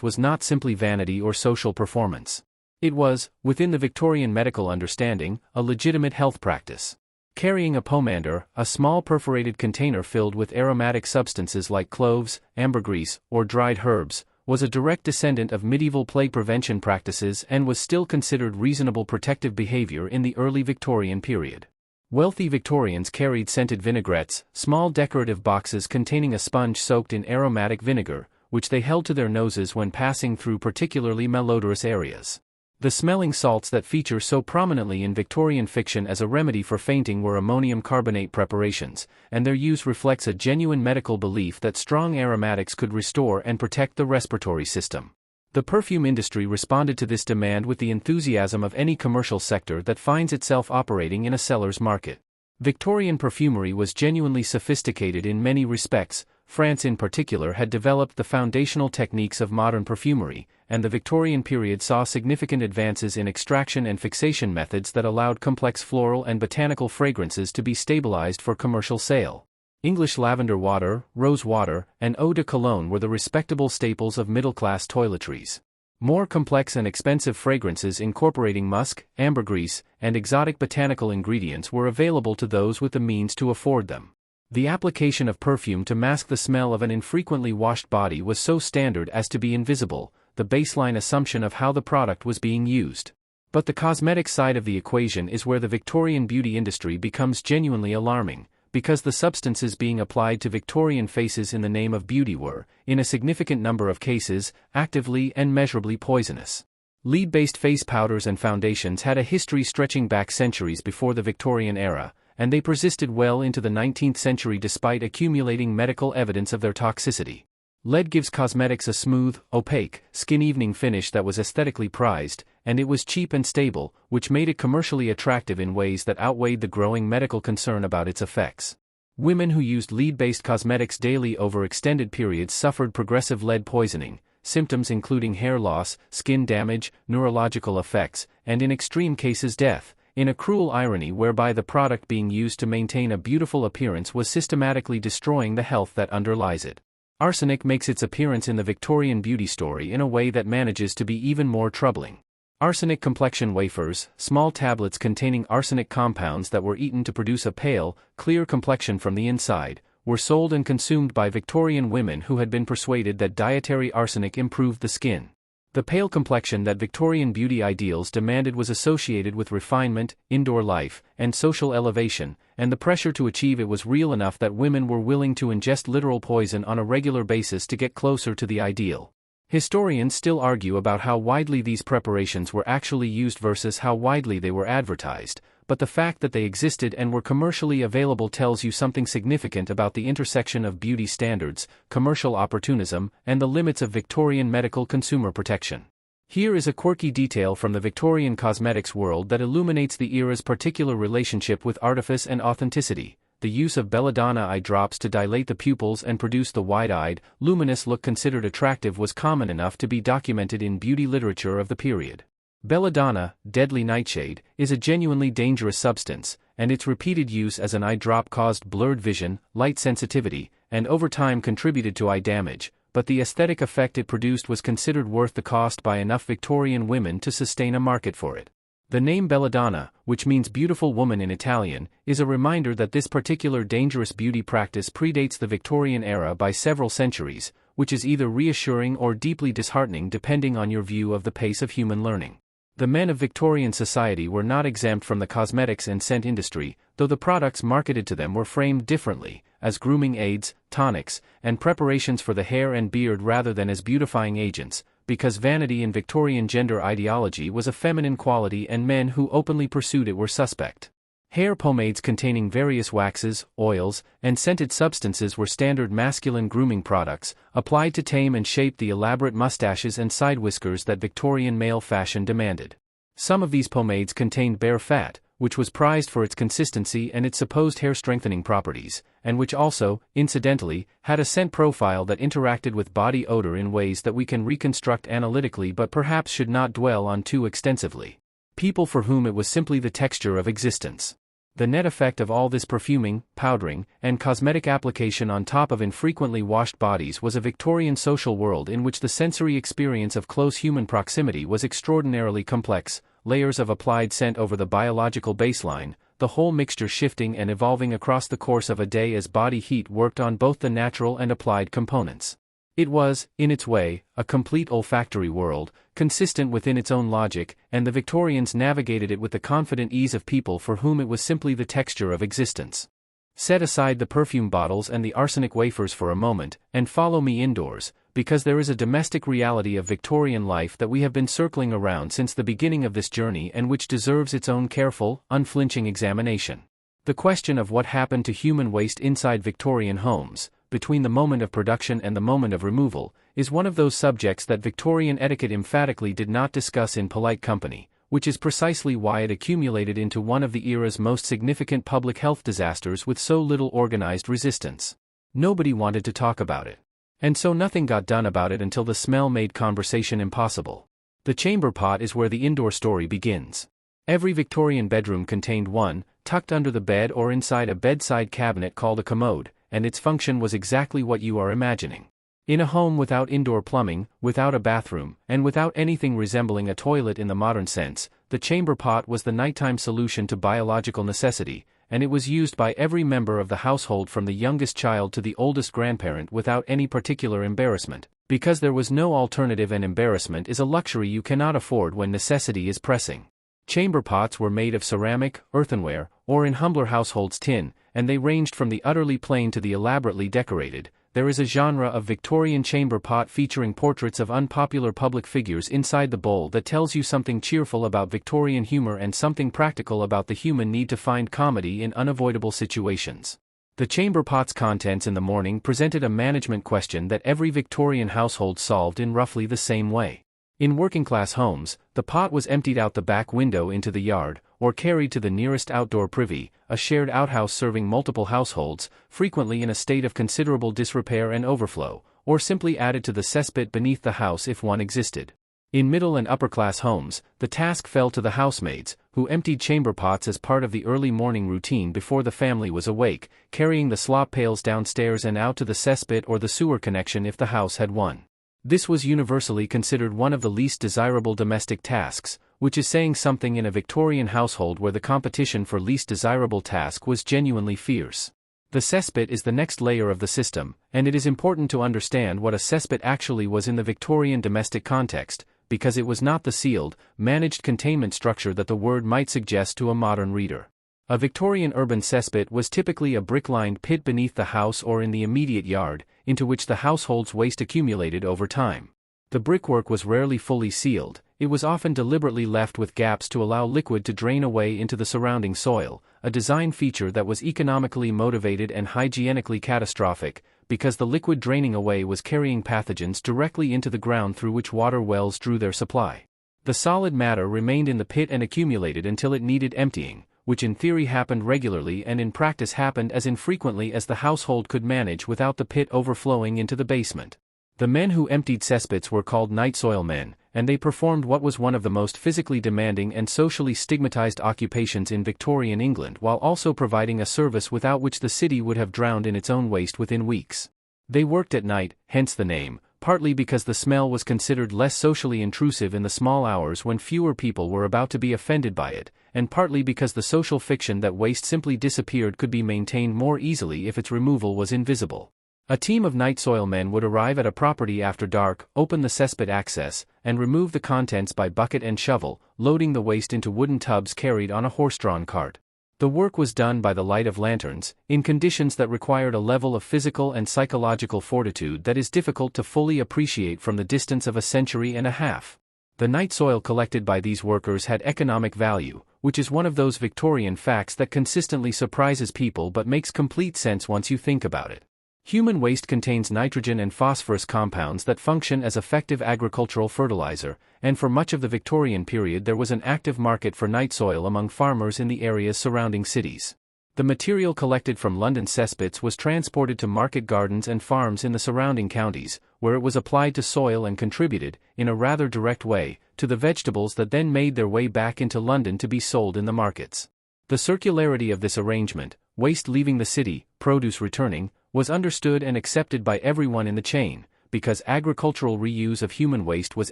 was not simply vanity or social performance. It was, within the Victorian medical understanding, a legitimate health practice. Carrying a pomander, a small perforated container filled with aromatic substances like cloves, ambergris, or dried herbs, was a direct descendant of medieval plague prevention practices and was still considered reasonable protective behavior in the early Victorian period. Wealthy Victorians carried scented vinaigrettes, small decorative boxes containing a sponge soaked in aromatic vinegar, which they held to their noses when passing through particularly malodorous areas. The smelling salts that feature so prominently in Victorian fiction as a remedy for fainting were ammonium carbonate preparations, and their use reflects a genuine medical belief that strong aromatics could restore and protect the respiratory system. The perfume industry responded to this demand with the enthusiasm of any commercial sector that finds itself operating in a seller's market. Victorian perfumery was genuinely sophisticated in many respects. France in particular had developed the foundational techniques of modern perfumery, and the Victorian period saw significant advances in extraction and fixation methods that allowed complex floral and botanical fragrances to be stabilized for commercial sale. English lavender water, rose water, and eau de cologne were the respectable staples of middle-class toiletries. More complex and expensive fragrances incorporating musk, ambergris, and exotic botanical ingredients were available to those with the means to afford them. The application of perfume to mask the smell of an infrequently washed body was so standard as to be invisible, the baseline assumption of how the product was being used. But the cosmetic side of the equation is where the Victorian beauty industry becomes genuinely alarming, because the substances being applied to Victorian faces in the name of beauty were, in a significant number of cases, actively and measurably poisonous. Lead-based face powders and foundations had a history stretching back centuries before the Victorian era, and they persisted well into the 19th century despite accumulating medical evidence of their toxicity. Lead gives cosmetics a smooth, opaque, skin-evening finish that was aesthetically prized, and it was cheap and stable, which made it commercially attractive in ways that outweighed the growing medical concern about its effects. Women who used lead-based cosmetics daily over extended periods suffered progressive lead poisoning, symptoms including hair loss, skin damage, neurological effects, and in extreme cases death, in a cruel irony whereby the product being used to maintain a beautiful appearance was systematically destroying the health that underlies it. Arsenic makes its appearance in the Victorian beauty story in a way that manages to be even more troubling. Arsenic complexion wafers, small tablets containing arsenic compounds that were eaten to produce a pale, clear complexion from the inside, were sold and consumed by Victorian women who had been persuaded that dietary arsenic improved the skin. The pale complexion that Victorian beauty ideals demanded was associated with refinement, indoor life, and social elevation, and the pressure to achieve it was real enough that women were willing to ingest literal poison on a regular basis to get closer to the ideal. Historians still argue about how widely these preparations were actually used versus how widely they were advertised, but the fact that they existed and were commercially available tells you something significant about the intersection of beauty standards, commercial opportunism, and the limits of Victorian medical consumer protection. Here is a quirky detail from the Victorian cosmetics world that illuminates the era's particular relationship with artifice and authenticity. The use of belladonna eye drops to dilate the pupils and produce the wide-eyed, luminous look considered attractive was common enough to be documented in beauty literature of the period. Belladonna, deadly nightshade, is a genuinely dangerous substance, and its repeated use as an eye drop caused blurred vision, light sensitivity, and over time contributed to eye damage, but the aesthetic effect it produced was considered worth the cost by enough Victorian women to sustain a market for it. The name belladonna, which means beautiful woman in Italian, is a reminder that this particular dangerous beauty practice predates the Victorian era by several centuries, which is either reassuring or deeply disheartening depending on your view of the pace of human learning. The men of Victorian society were not exempt from the cosmetics and scent industry, though the products marketed to them were framed differently, as grooming aids, tonics, and preparations for the hair and beard rather than as beautifying agents, because vanity in Victorian gender ideology was a feminine quality and men who openly pursued it were suspect. Hair pomades containing various waxes, oils, and scented substances were standard masculine grooming products, applied to tame and shape the elaborate mustaches and side whiskers that Victorian male fashion demanded. Some of these pomades contained bare fat, which was prized for its consistency and its supposed hair-strengthening properties, and which also, incidentally, had a scent profile that interacted with body odor in ways that we can reconstruct analytically but perhaps should not dwell on too extensively. People for whom it was simply the texture of existence. The net effect of all this perfuming, powdering, and cosmetic application on top of infrequently washed bodies was a Victorian social world in which the sensory experience of close human proximity was extraordinarily complex, layers of applied scent over the biological baseline, the whole mixture shifting and evolving across the course of a day as body heat worked on both the natural and applied components. It was, in its way, a complete olfactory world, consistent within its own logic, and the Victorians navigated it with the confident ease of people for whom it was simply the texture of existence. Set aside the perfume bottles and the arsenic wafers for a moment, and follow me indoors, because there is a domestic reality of Victorian life that we have been circling around since the beginning of this journey and which deserves its own careful, unflinching examination. The question of what happened to human waste inside Victorian homes, between the moment of production and the moment of removal, is one of those subjects that Victorian etiquette emphatically did not discuss in polite company, which is precisely why it accumulated into one of the era's most significant public health disasters with so little organized resistance. Nobody wanted to talk about it. And so nothing got done about it until the smell made conversation impossible. The chamber pot is where the indoor story begins. Every Victorian bedroom contained one, tucked under the bed or inside a bedside cabinet called a commode, and its function was exactly what you are imagining. In a home without indoor plumbing, without a bathroom, and without anything resembling a toilet in the modern sense, the chamber pot was the nighttime solution to biological necessity, and it was used by every member of the household from the youngest child to the oldest grandparent without any particular embarrassment, because there was no alternative, and embarrassment is a luxury you cannot afford when necessity is pressing. Chamber pots were made of ceramic, earthenware, or in humbler households tin, and they ranged from the utterly plain to the elaborately decorated. There is a genre of Victorian chamber pot featuring portraits of unpopular public figures inside the bowl that tells you something cheerful about Victorian humor and something practical about the human need to find comedy in unavoidable situations. The chamber pot's contents in the morning presented a management question that every Victorian household solved in roughly the same way. In working-class homes, the pot was emptied out the back window into the yard, or carried to the nearest outdoor privy, a shared outhouse serving multiple households, frequently in a state of considerable disrepair and overflow, or simply added to the cesspit beneath the house if one existed. In middle and upper-class homes, the task fell to the housemaids, who emptied chamber pots as part of the early morning routine before the family was awake, carrying the slop pails downstairs and out to the cesspit or the sewer connection if the house had one. This was universally considered one of the least desirable domestic tasks, which is saying something in a Victorian household where the competition for least desirable task was genuinely fierce. The cesspit is the next layer of the system, and it is important to understand what a cesspit actually was in the Victorian domestic context, because it was not the sealed, managed containment structure that the word might suggest to a modern reader. A Victorian urban cesspit was typically a brick-lined pit beneath the house or in the immediate yard, into which the household's waste accumulated over time. The brickwork was rarely fully sealed, it was often deliberately left with gaps to allow liquid to drain away into the surrounding soil, a design feature that was economically motivated and hygienically catastrophic, because the liquid draining away was carrying pathogens directly into the ground through which water wells drew their supply. The solid matter remained in the pit and accumulated until it needed emptying, which in theory happened regularly and in practice happened as infrequently as the household could manage without the pit overflowing into the basement. The men who emptied cesspits were called night soil men, and they performed what was one of the most physically demanding and socially stigmatized occupations in Victorian England while also providing a service without which the city would have drowned in its own waste within weeks. They worked at night, hence the name, partly because the smell was considered less socially intrusive in the small hours when fewer people were about to be offended by it, and partly because the social fiction that waste simply disappeared could be maintained more easily if its removal was invisible. A team of night soil men would arrive at a property after dark, open the cesspit access, and remove the contents by bucket and shovel, loading the waste into wooden tubs carried on a horse-drawn cart. The work was done by the light of lanterns, in conditions that required a level of physical and psychological fortitude that is difficult to fully appreciate from the distance of a century and a half. The night soil collected by these workers had economic value, which is one of those Victorian facts that consistently surprises people but makes complete sense once you think about it. Human waste contains nitrogen and phosphorus compounds that function as effective agricultural fertilizer, and for much of the Victorian period there was an active market for night soil among farmers in the areas surrounding cities. The material collected from London cesspits was transported to market gardens and farms in the surrounding counties, where it was applied to soil and contributed, in a rather direct way, to the vegetables that then made their way back into London to be sold in the markets. The circularity of this arrangement, waste leaving the city, produce returning, was understood and accepted by everyone in the chain, because agricultural reuse of human waste was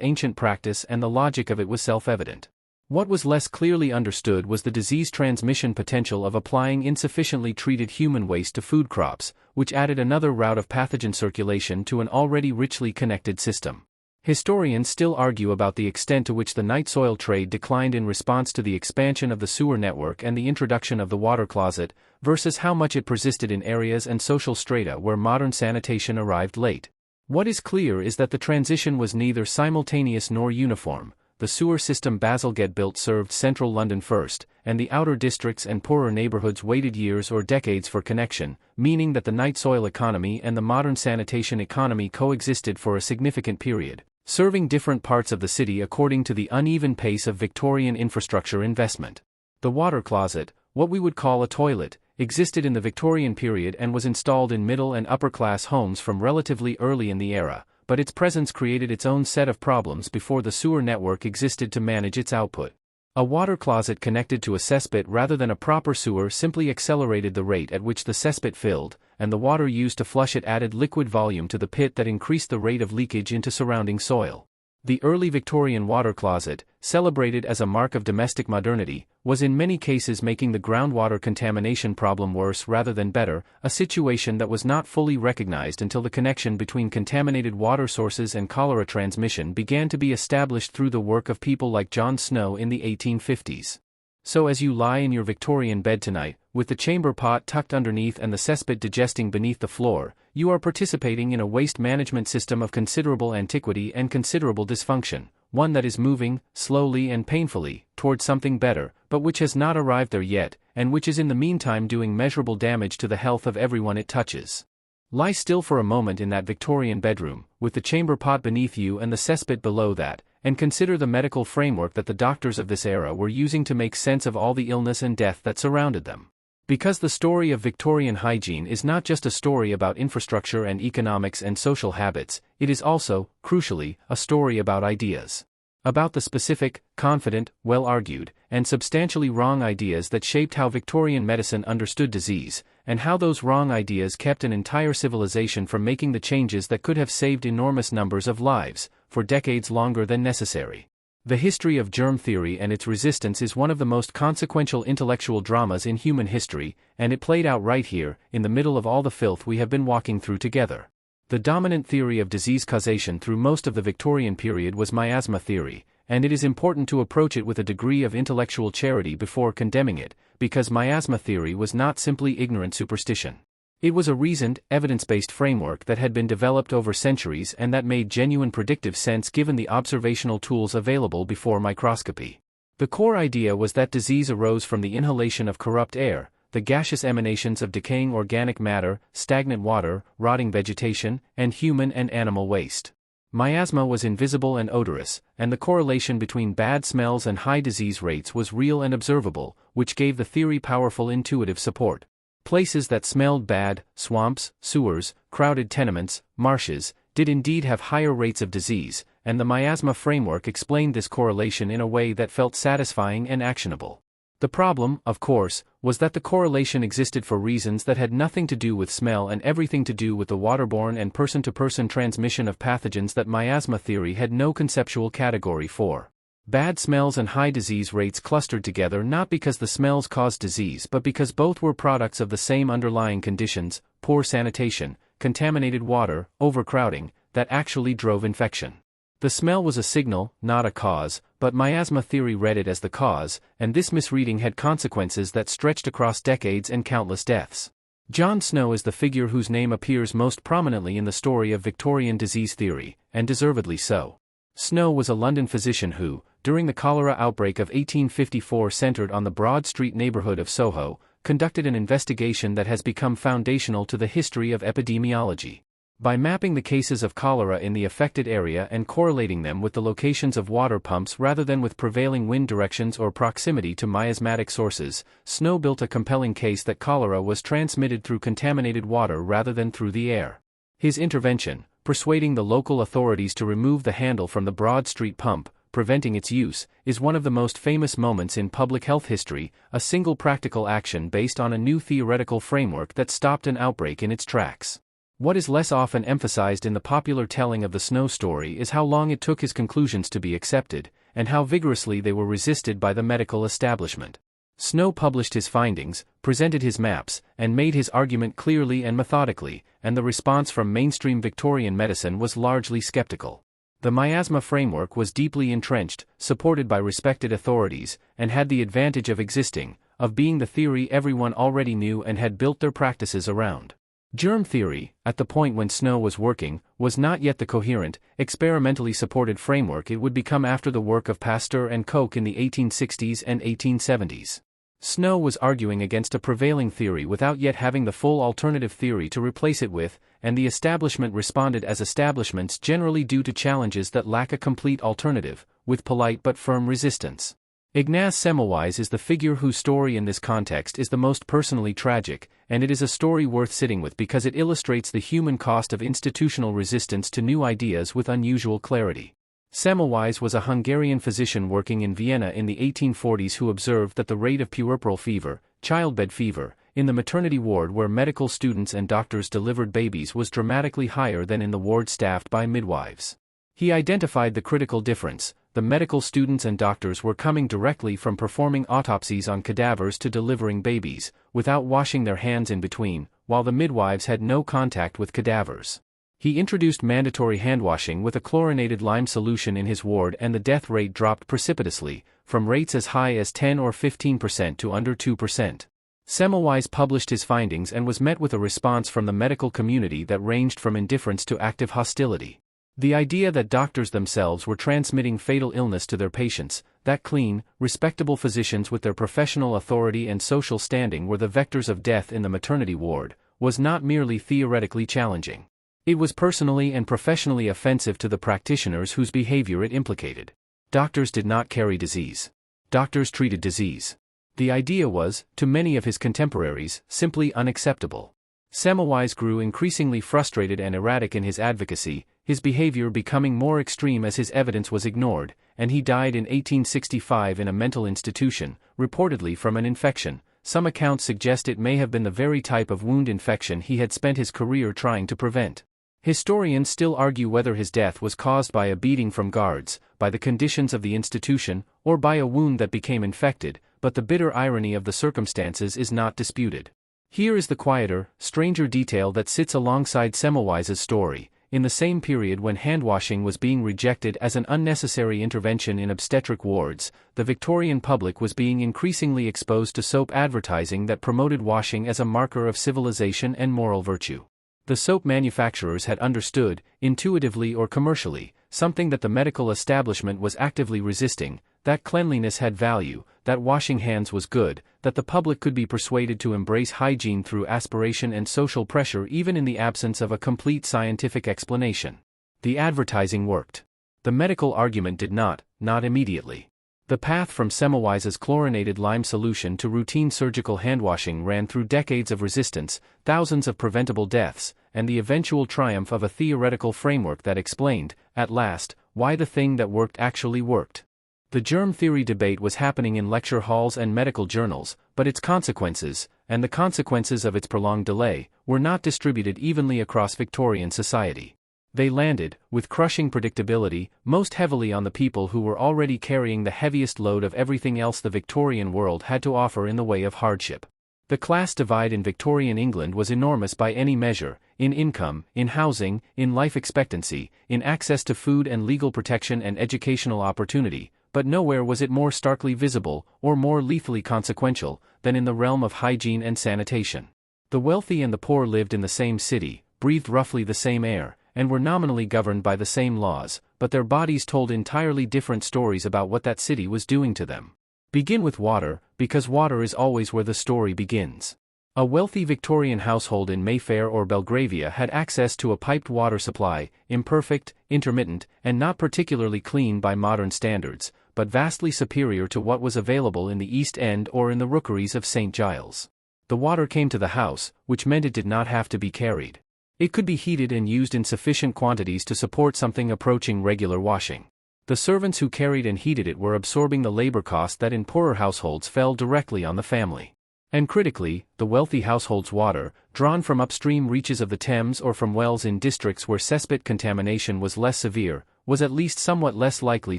ancient practice and the logic of it was self-evident. What was less clearly understood was the disease transmission potential of applying insufficiently treated human waste to food crops, which added another route of pathogen circulation to an already richly connected system. Historians still argue about the extent to which the night soil trade declined in response to the expansion of the sewer network and the introduction of the water closet, versus how much it persisted in areas and social strata where modern sanitation arrived late. What is clear is that the transition was neither simultaneous nor uniform. The sewer system Bazalgette built served central London first, and the outer districts and poorer neighbourhoods waited years or decades for connection, meaning that the night soil economy and the modern sanitation economy coexisted for a significant period. serving different parts of the city according to the uneven pace of Victorian infrastructure investment. The water closet, what we would call a toilet, existed in the Victorian period and was installed in middle and upper-class homes from relatively early in the era, but its presence created its own set of problems before the sewer network existed to manage its output. A water closet connected to a cesspit rather than a proper sewer simply accelerated the rate at which the cesspit filled, and the water used to flush it added liquid volume to the pit that increased the rate of leakage into surrounding soil. The early Victorian water closet, celebrated as a mark of domestic modernity, was in many cases making the groundwater contamination problem worse rather than better, a situation that was not fully recognized until the connection between contaminated water sources and cholera transmission began to be established through the work of people like John Snow in the 1850s. So as you lie in your Victorian bed tonight, with the chamber pot tucked underneath and the cesspit digesting beneath the floor, you are participating in a waste management system of considerable antiquity and considerable dysfunction, one that is moving, slowly and painfully, toward something better, but which has not arrived there yet, and which is in the meantime doing measurable damage to the health of everyone it touches. Lie still for a moment in that Victorian bedroom, with the chamber pot beneath you and the cesspit below that, and consider the medical framework that the doctors of this era were using to make sense of all the illness and death that surrounded them. Because the story of Victorian hygiene is not just a story about infrastructure and economics and social habits, it is also, crucially, a story about ideas. About the specific, confident, well-argued, and substantially wrong ideas that shaped how Victorian medicine understood disease, and how those wrong ideas kept an entire civilization from making the changes that could have saved enormous numbers of lives, for decades longer than necessary. The history of germ theory and its resistance is one of the most consequential intellectual dramas in human history, and it played out right here, in the middle of all the filth we have been walking through together. The dominant theory of disease causation through most of the Victorian period was miasma theory, and it is important to approach it with a degree of intellectual charity before condemning it, because miasma theory was not simply ignorant superstition. It was a reasoned, evidence-based framework that had been developed over centuries and that made genuine predictive sense given the observational tools available before microscopy. The core idea was that disease arose from the inhalation of corrupt air, the gaseous emanations of decaying organic matter, stagnant water, rotting vegetation, and human and animal waste. Miasma was invisible and odorous, and the correlation between bad smells and high disease rates was real and observable, which gave the theory powerful intuitive support. Places that smelled bad, swamps, sewers, crowded tenements, marshes, did indeed have higher rates of disease, and the miasma framework explained this correlation in a way that felt satisfying and actionable. The problem, of course, was that the correlation existed for reasons that had nothing to do with smell and everything to do with the waterborne and person-to-person transmission of pathogens that miasma theory had no conceptual category for. Bad smells and high disease rates clustered together not because the smells caused disease but because both were products of the same underlying conditions, poor sanitation, contaminated water, overcrowding, that actually drove infection. The smell was a signal, not a cause, but miasma theory read it as the cause, and this misreading had consequences that stretched across decades and countless deaths. John Snow is the figure whose name appears most prominently in the story of Victorian disease theory, and deservedly so. Snow was a London physician who, during the cholera outbreak of 1854 centered on the Broad Street neighborhood of Soho, conducted an investigation that has become foundational to the history of epidemiology. By mapping the cases of cholera in the affected area and correlating them with the locations of water pumps rather than with prevailing wind directions or proximity to miasmatic sources, Snow built a compelling case that cholera was transmitted through contaminated water rather than through the air. His intervention, persuading the local authorities to remove the handle from the Broad Street pump, preventing its use, is one of the most famous moments in public health history, a single practical action based on a new theoretical framework that stopped an outbreak in its tracks. What is less often emphasized in the popular telling of the Snow story is how long it took his conclusions to be accepted, and how vigorously they were resisted by the medical establishment. Snow published his findings, presented his maps, and made his argument clearly and methodically, and the response from mainstream Victorian medicine was largely skeptical. The miasma framework was deeply entrenched, supported by respected authorities, and had the advantage of being the theory everyone already knew and had built their practices around. Germ theory, at the point when Snow was working, was not yet the coherent, experimentally supported framework it would become after the work of Pasteur and Koch in the 1860s and 1870s. Snow was arguing against a prevailing theory without yet having the full alternative theory to replace it with, and the establishment responded as establishments generally do to challenges that lack a complete alternative, with polite but firm resistance. Ignaz Semmelweis is the figure whose story in this context is the most personally tragic, and it is a story worth sitting with because it illustrates the human cost of institutional resistance to new ideas with unusual clarity. Semmelweis was a Hungarian physician working in Vienna in the 1840s who observed that the rate of puerperal fever, childbed fever, in the maternity ward where medical students and doctors delivered babies was dramatically higher than in the ward staffed by midwives. He identified the critical difference: the medical students and doctors were coming directly from performing autopsies on cadavers to delivering babies, without washing their hands in between, while the midwives had no contact with cadavers. He introduced mandatory handwashing with a chlorinated lime solution in his ward, and the death rate dropped precipitously, from rates as high as 10 or 15% to under 2%. Semmelweis published his findings and was met with a response from the medical community that ranged from indifference to active hostility. The idea that doctors themselves were transmitting fatal illness to their patients, that clean, respectable physicians with their professional authority and social standing were the vectors of death in the maternity ward, was not merely theoretically challenging. It was personally and professionally offensive to the practitioners whose behavior it implicated. Doctors did not carry disease. Doctors treated disease. The idea was, to many of his contemporaries, simply unacceptable. Semmelweis grew increasingly frustrated and erratic in his advocacy, his behavior becoming more extreme as his evidence was ignored, and he died in 1865 in a mental institution, reportedly from an infection. Some accounts suggest it may have been the very type of wound infection he had spent his career trying to prevent. Historians still argue whether his death was caused by a beating from guards, by the conditions of the institution, or by a wound that became infected, but the bitter irony of the circumstances is not disputed. Here is the quieter, stranger detail that sits alongside Semmelweis's story. In the same period when handwashing was being rejected as an unnecessary intervention in obstetric wards, the Victorian public was being increasingly exposed to soap advertising that promoted washing as a marker of civilization and moral virtue. The soap manufacturers had understood, intuitively or commercially, something that the medical establishment was actively resisting: that cleanliness had value, that washing hands was good, that the public could be persuaded to embrace hygiene through aspiration and social pressure even in the absence of a complete scientific explanation. The advertising worked. The medical argument did not immediately. The path from Semmelweis's chlorinated lime solution to routine surgical handwashing ran through decades of resistance, thousands of preventable deaths, and the eventual triumph of a theoretical framework that explained, at last, why the thing that worked actually worked. The germ theory debate was happening in lecture halls and medical journals, but its consequences, and the consequences of its prolonged delay, were not distributed evenly across Victorian society. They landed, with crushing predictability, most heavily on the people who were already carrying the heaviest load of everything else the Victorian world had to offer in the way of hardship. The class divide in Victorian England was enormous by any measure: in income, in housing, in life expectancy, in access to food and legal protection and educational opportunity, but nowhere was it more starkly visible, or more lethally consequential, than in the realm of hygiene and sanitation. The wealthy and the poor lived in the same city, breathed roughly the same air, and were nominally governed by the same laws, but their bodies told entirely different stories about what that city was doing to them. Begin with water, because water is always where the story begins. A wealthy Victorian household in Mayfair or Belgravia had access to a piped water supply, imperfect, intermittent, and not particularly clean by modern standards, but vastly superior to what was available in the East End or in the rookeries of St. Giles. The water came to the house, which meant it did not have to be carried. It could be heated and used in sufficient quantities to support something approaching regular washing. The servants who carried and heated it were absorbing the labor cost that in poorer households fell directly on the family. And critically, the wealthy household's water, drawn from upstream reaches of the Thames or from wells in districts where cesspit contamination was less severe, was at least somewhat less likely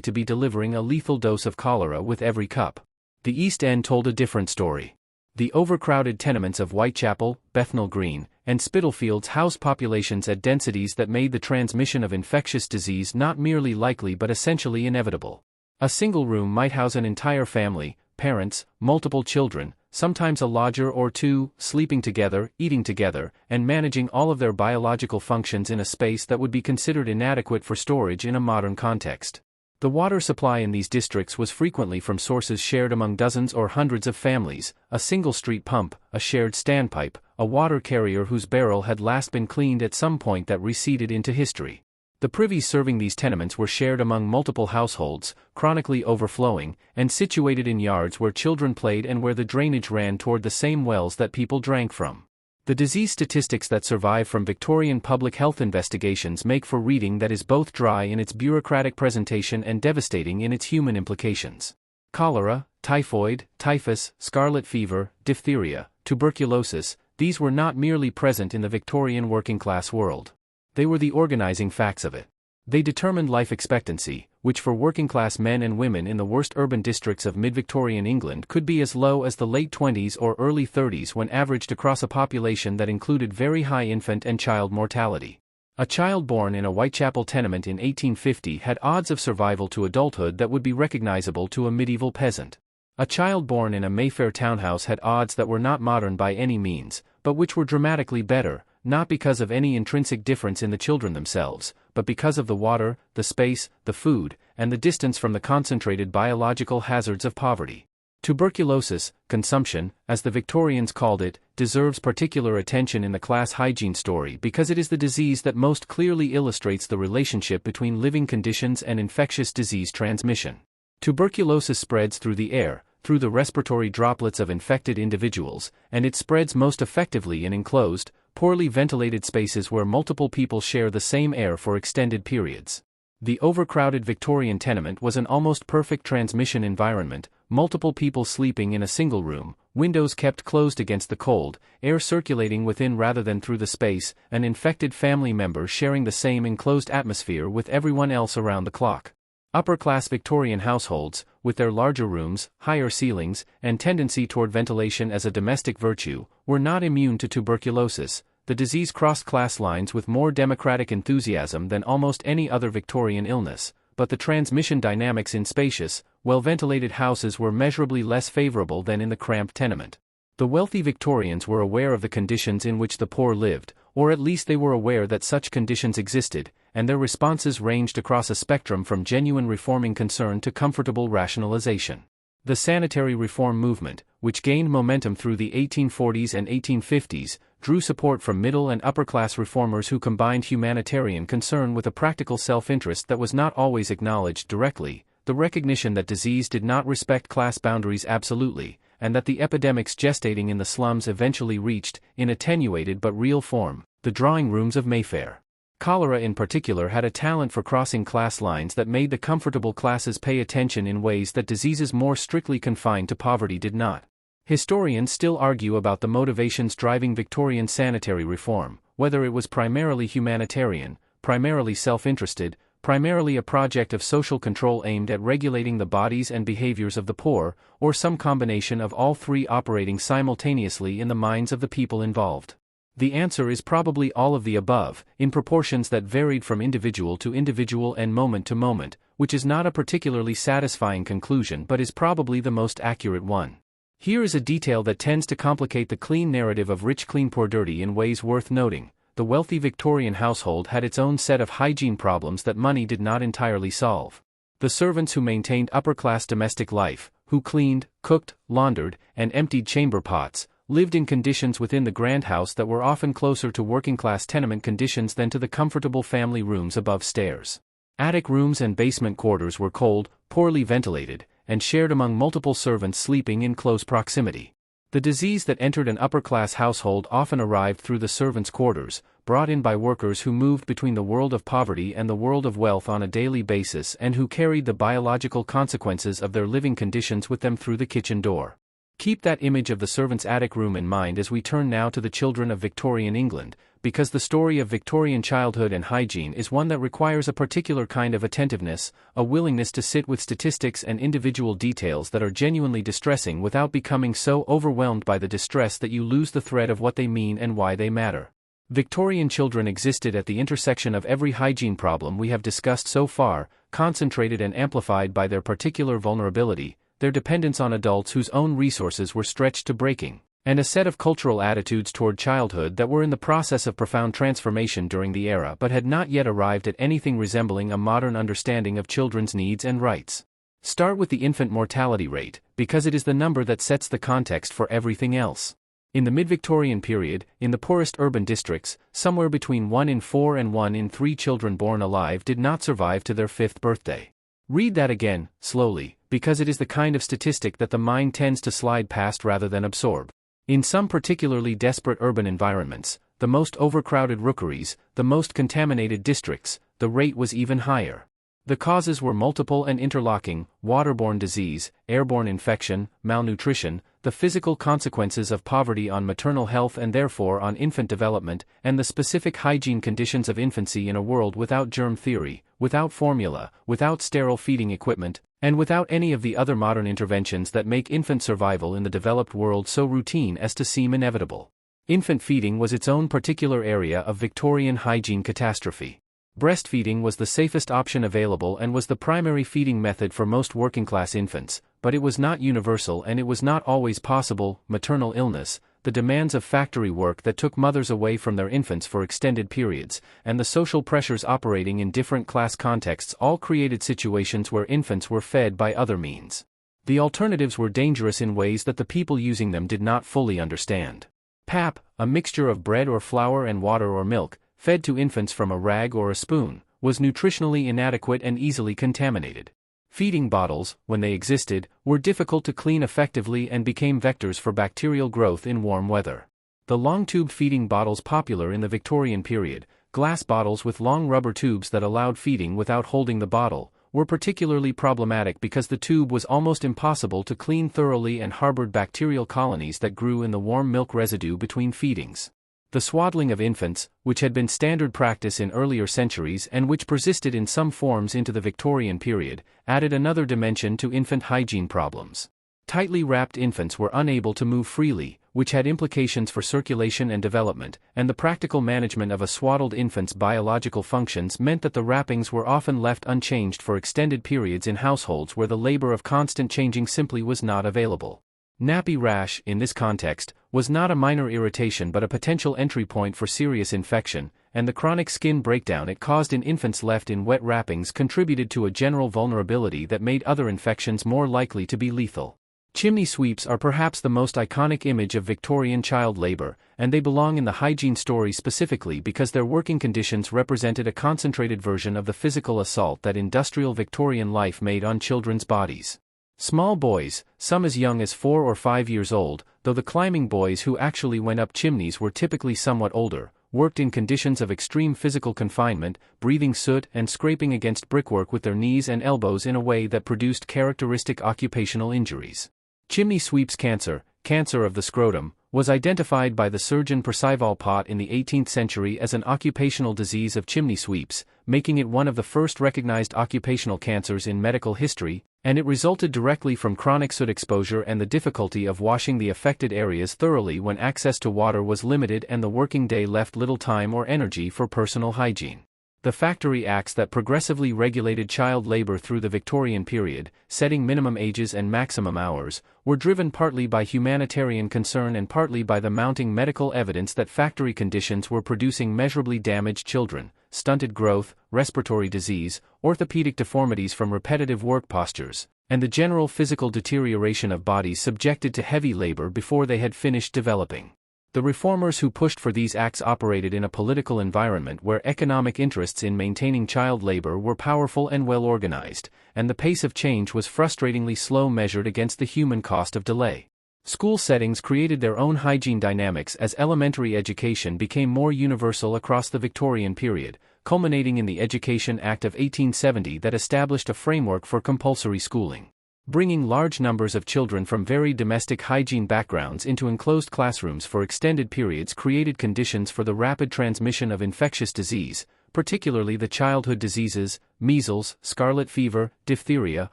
to be delivering a lethal dose of cholera with every cup. The East End told a different story. The overcrowded tenements of Whitechapel, Bethnal Green, and Spitalfields housed populations at densities that made the transmission of infectious disease not merely likely but essentially inevitable. A single room might house an entire family, parents, multiple children, sometimes a lodger or two, sleeping together, eating together, and managing all of their biological functions in a space that would be considered inadequate for storage in a modern context. The water supply in these districts was frequently from sources shared among dozens or hundreds of families, a single street pump, a shared standpipe, a water carrier whose barrel had last been cleaned at some point that receded into history. The privies serving these tenements were shared among multiple households, chronically overflowing, and situated in yards where children played and where the drainage ran toward the same wells that people drank from. The disease statistics that survive from Victorian public health investigations make for reading that is both dry in its bureaucratic presentation and devastating in its human implications. Cholera, typhoid, typhus, scarlet fever, diphtheria, tuberculosis, these were not merely present in the Victorian working-class world. They were the organizing facts of it. They determined life expectancy, which for working-class men and women in the worst urban districts of mid-Victorian England could be as low as the late 20s or early 30s when averaged across a population that included very high infant and child mortality. A child born in a Whitechapel tenement in 1850 had odds of survival to adulthood that would be recognizable to a medieval peasant. A child born in a Mayfair townhouse had odds that were not modern by any means, but which were dramatically better, not because of any intrinsic difference in the children themselves, but because of the water, the space, the food, and the distance from the concentrated biological hazards of poverty. Tuberculosis, consumption, as the Victorians called it, deserves particular attention in the class hygiene story because it is the disease that most clearly illustrates the relationship between living conditions and infectious disease transmission. Tuberculosis spreads through the air, through the respiratory droplets of infected individuals, and it spreads most effectively in enclosed, poorly ventilated spaces where multiple people share the same air for extended periods. The overcrowded Victorian tenement was an almost perfect transmission environment, multiple people sleeping in a single room, windows kept closed against the cold, air circulating within rather than through the space, an infected family member sharing the same enclosed atmosphere with everyone else around the clock. Upper-class Victorian households, with their larger rooms, higher ceilings, and tendency toward ventilation as a domestic virtue, were not immune to tuberculosis. The disease crossed class lines with more democratic enthusiasm than almost any other Victorian illness, but the transmission dynamics in spacious, well-ventilated houses were measurably less favorable than in the cramped tenement. The wealthy Victorians were aware of the conditions in which the poor lived, or at least they were aware that such conditions existed, and their responses ranged across a spectrum from genuine reforming concern to comfortable rationalization. The sanitary reform movement, which gained momentum through the 1840s and 1850s, drew support from middle and upper-class reformers who combined humanitarian concern with a practical self-interest that was not always acknowledged directly, the recognition that disease did not respect class boundaries absolutely, and that the epidemics gestating in the slums eventually reached, in attenuated but real form, the drawing rooms of Mayfair. Cholera in particular had a talent for crossing class lines that made the comfortable classes pay attention in ways that diseases more strictly confined to poverty did not. Historians still argue about the motivations driving Victorian sanitary reform, whether it was primarily humanitarian, primarily self-interested, primarily a project of social control aimed at regulating the bodies and behaviors of the poor, or some combination of all three operating simultaneously in the minds of the people involved. The answer is probably all of the above, in proportions that varied from individual to individual and moment to moment, which is not a particularly satisfying conclusion but is probably the most accurate one. Here is a detail that tends to complicate the clean narrative of rich clean poor dirty in ways worth noting. The wealthy Victorian household had its own set of hygiene problems that money did not entirely solve. The servants who maintained upper-class domestic life, who cleaned, cooked, laundered, and emptied chamber pots, lived in conditions within the grand house that were often closer to working-class tenement conditions than to the comfortable family rooms above stairs. Attic rooms and basement quarters were cold, poorly ventilated, and shared among multiple servants sleeping in close proximity. The disease that entered an upper-class household often arrived through the servants' quarters, brought in by workers who moved between the world of poverty and the world of wealth on a daily basis and who carried the biological consequences of their living conditions with them through the kitchen door. Keep that image of the servants' attic room in mind as we turn now to the children of Victorian England, because the story of Victorian childhood and hygiene is one that requires a particular kind of attentiveness, a willingness to sit with statistics and individual details that are genuinely distressing without becoming so overwhelmed by the distress that you lose the thread of what they mean and why they matter. Victorian children existed at the intersection of every hygiene problem we have discussed so far, concentrated and amplified by their particular vulnerability, their dependence on adults whose own resources were stretched to breaking, and a set of cultural attitudes toward childhood that were in the process of profound transformation during the era but had not yet arrived at anything resembling a modern understanding of children's needs and rights. Start with the infant mortality rate, because it is the number that sets the context for everything else. In the mid-Victorian period, in the poorest urban districts, somewhere between 1 in 4 and 1 in 3 children born alive did not survive to their 5th birthday. Read that again, slowly, because it is the kind of statistic that the mind tends to slide past rather than absorb. In some particularly desperate urban environments, the most overcrowded rookeries, the most contaminated districts, the rate was even higher. The causes were multiple and interlocking: waterborne disease, airborne infection, malnutrition, the physical consequences of poverty on maternal health and therefore on infant development, and the specific hygiene conditions of infancy in a world without germ theory, without formula, without sterile feeding equipment, and without any of the other modern interventions that make infant survival in the developed world so routine as to seem inevitable. Infant feeding was its own particular area of Victorian hygiene catastrophe. Breastfeeding was the safest option available and was the primary feeding method for most working-class infants, but it was not universal and it was not always possible. Maternal illness, the demands of factory work that took mothers away from their infants for extended periods, and the social pressures operating in different class contexts all created situations where infants were fed by other means. The alternatives were dangerous in ways that the people using them did not fully understand. Pap, a mixture of bread or flour and water or milk, fed to infants from a rag or a spoon, was nutritionally inadequate and easily contaminated. Feeding bottles, when they existed, were difficult to clean effectively and became vectors for bacterial growth in warm weather. The long-tube feeding bottles popular in the Victorian period, glass bottles with long rubber tubes that allowed feeding without holding the bottle, were particularly problematic because the tube was almost impossible to clean thoroughly and harbored bacterial colonies that grew in the warm milk residue between feedings. The swaddling of infants, which had been standard practice in earlier centuries and which persisted in some forms into the Victorian period, added another dimension to infant hygiene problems. Tightly wrapped infants were unable to move freely, which had implications for circulation and development, and the practical management of a swaddled infant's biological functions meant that the wrappings were often left unchanged for extended periods in households where the labor of constant changing simply was not available. Nappy rash, in this context, was not a minor irritation but a potential entry point for serious infection, and the chronic skin breakdown it caused in infants left in wet wrappings contributed to a general vulnerability that made other infections more likely to be lethal. Chimney sweeps are perhaps the most iconic image of Victorian child labor, and they belong in the hygiene story specifically because their working conditions represented a concentrated version of the physical assault that industrial Victorian life made on children's bodies. Small boys, some as young as 4 or 5 years old, though the climbing boys who actually went up chimneys were typically somewhat older, worked in conditions of extreme physical confinement, breathing soot and scraping against brickwork with their knees and elbows in a way that produced characteristic occupational injuries. Chimney sweeps cancer, cancer of the scrotum, was identified by the surgeon Percival Pott in the 18th century as an occupational disease of chimney sweeps, making it one of the first recognized occupational cancers in medical history, and it resulted directly from chronic soot exposure and the difficulty of washing the affected areas thoroughly when access to water was limited and the working day left little time or energy for personal hygiene. The Factory Acts that progressively regulated child labor through the Victorian period, setting minimum ages and maximum hours, were driven partly by humanitarian concern and partly by the mounting medical evidence that factory conditions were producing measurably damaged children, stunted growth, respiratory disease, orthopedic deformities from repetitive work postures, and the general physical deterioration of bodies subjected to heavy labor before they had finished developing. The reformers who pushed for these acts operated in a political environment where economic interests in maintaining child labor were powerful and well organized, and the pace of change was frustratingly slow measured against the human cost of delay. School settings created their own hygiene dynamics as elementary education became more universal across the Victorian period, culminating in the Education Act of 1870 that established a framework for compulsory schooling. Bringing large numbers of children from varied domestic hygiene backgrounds into enclosed classrooms for extended periods created conditions for the rapid transmission of infectious disease, particularly the childhood diseases, measles, scarlet fever, diphtheria,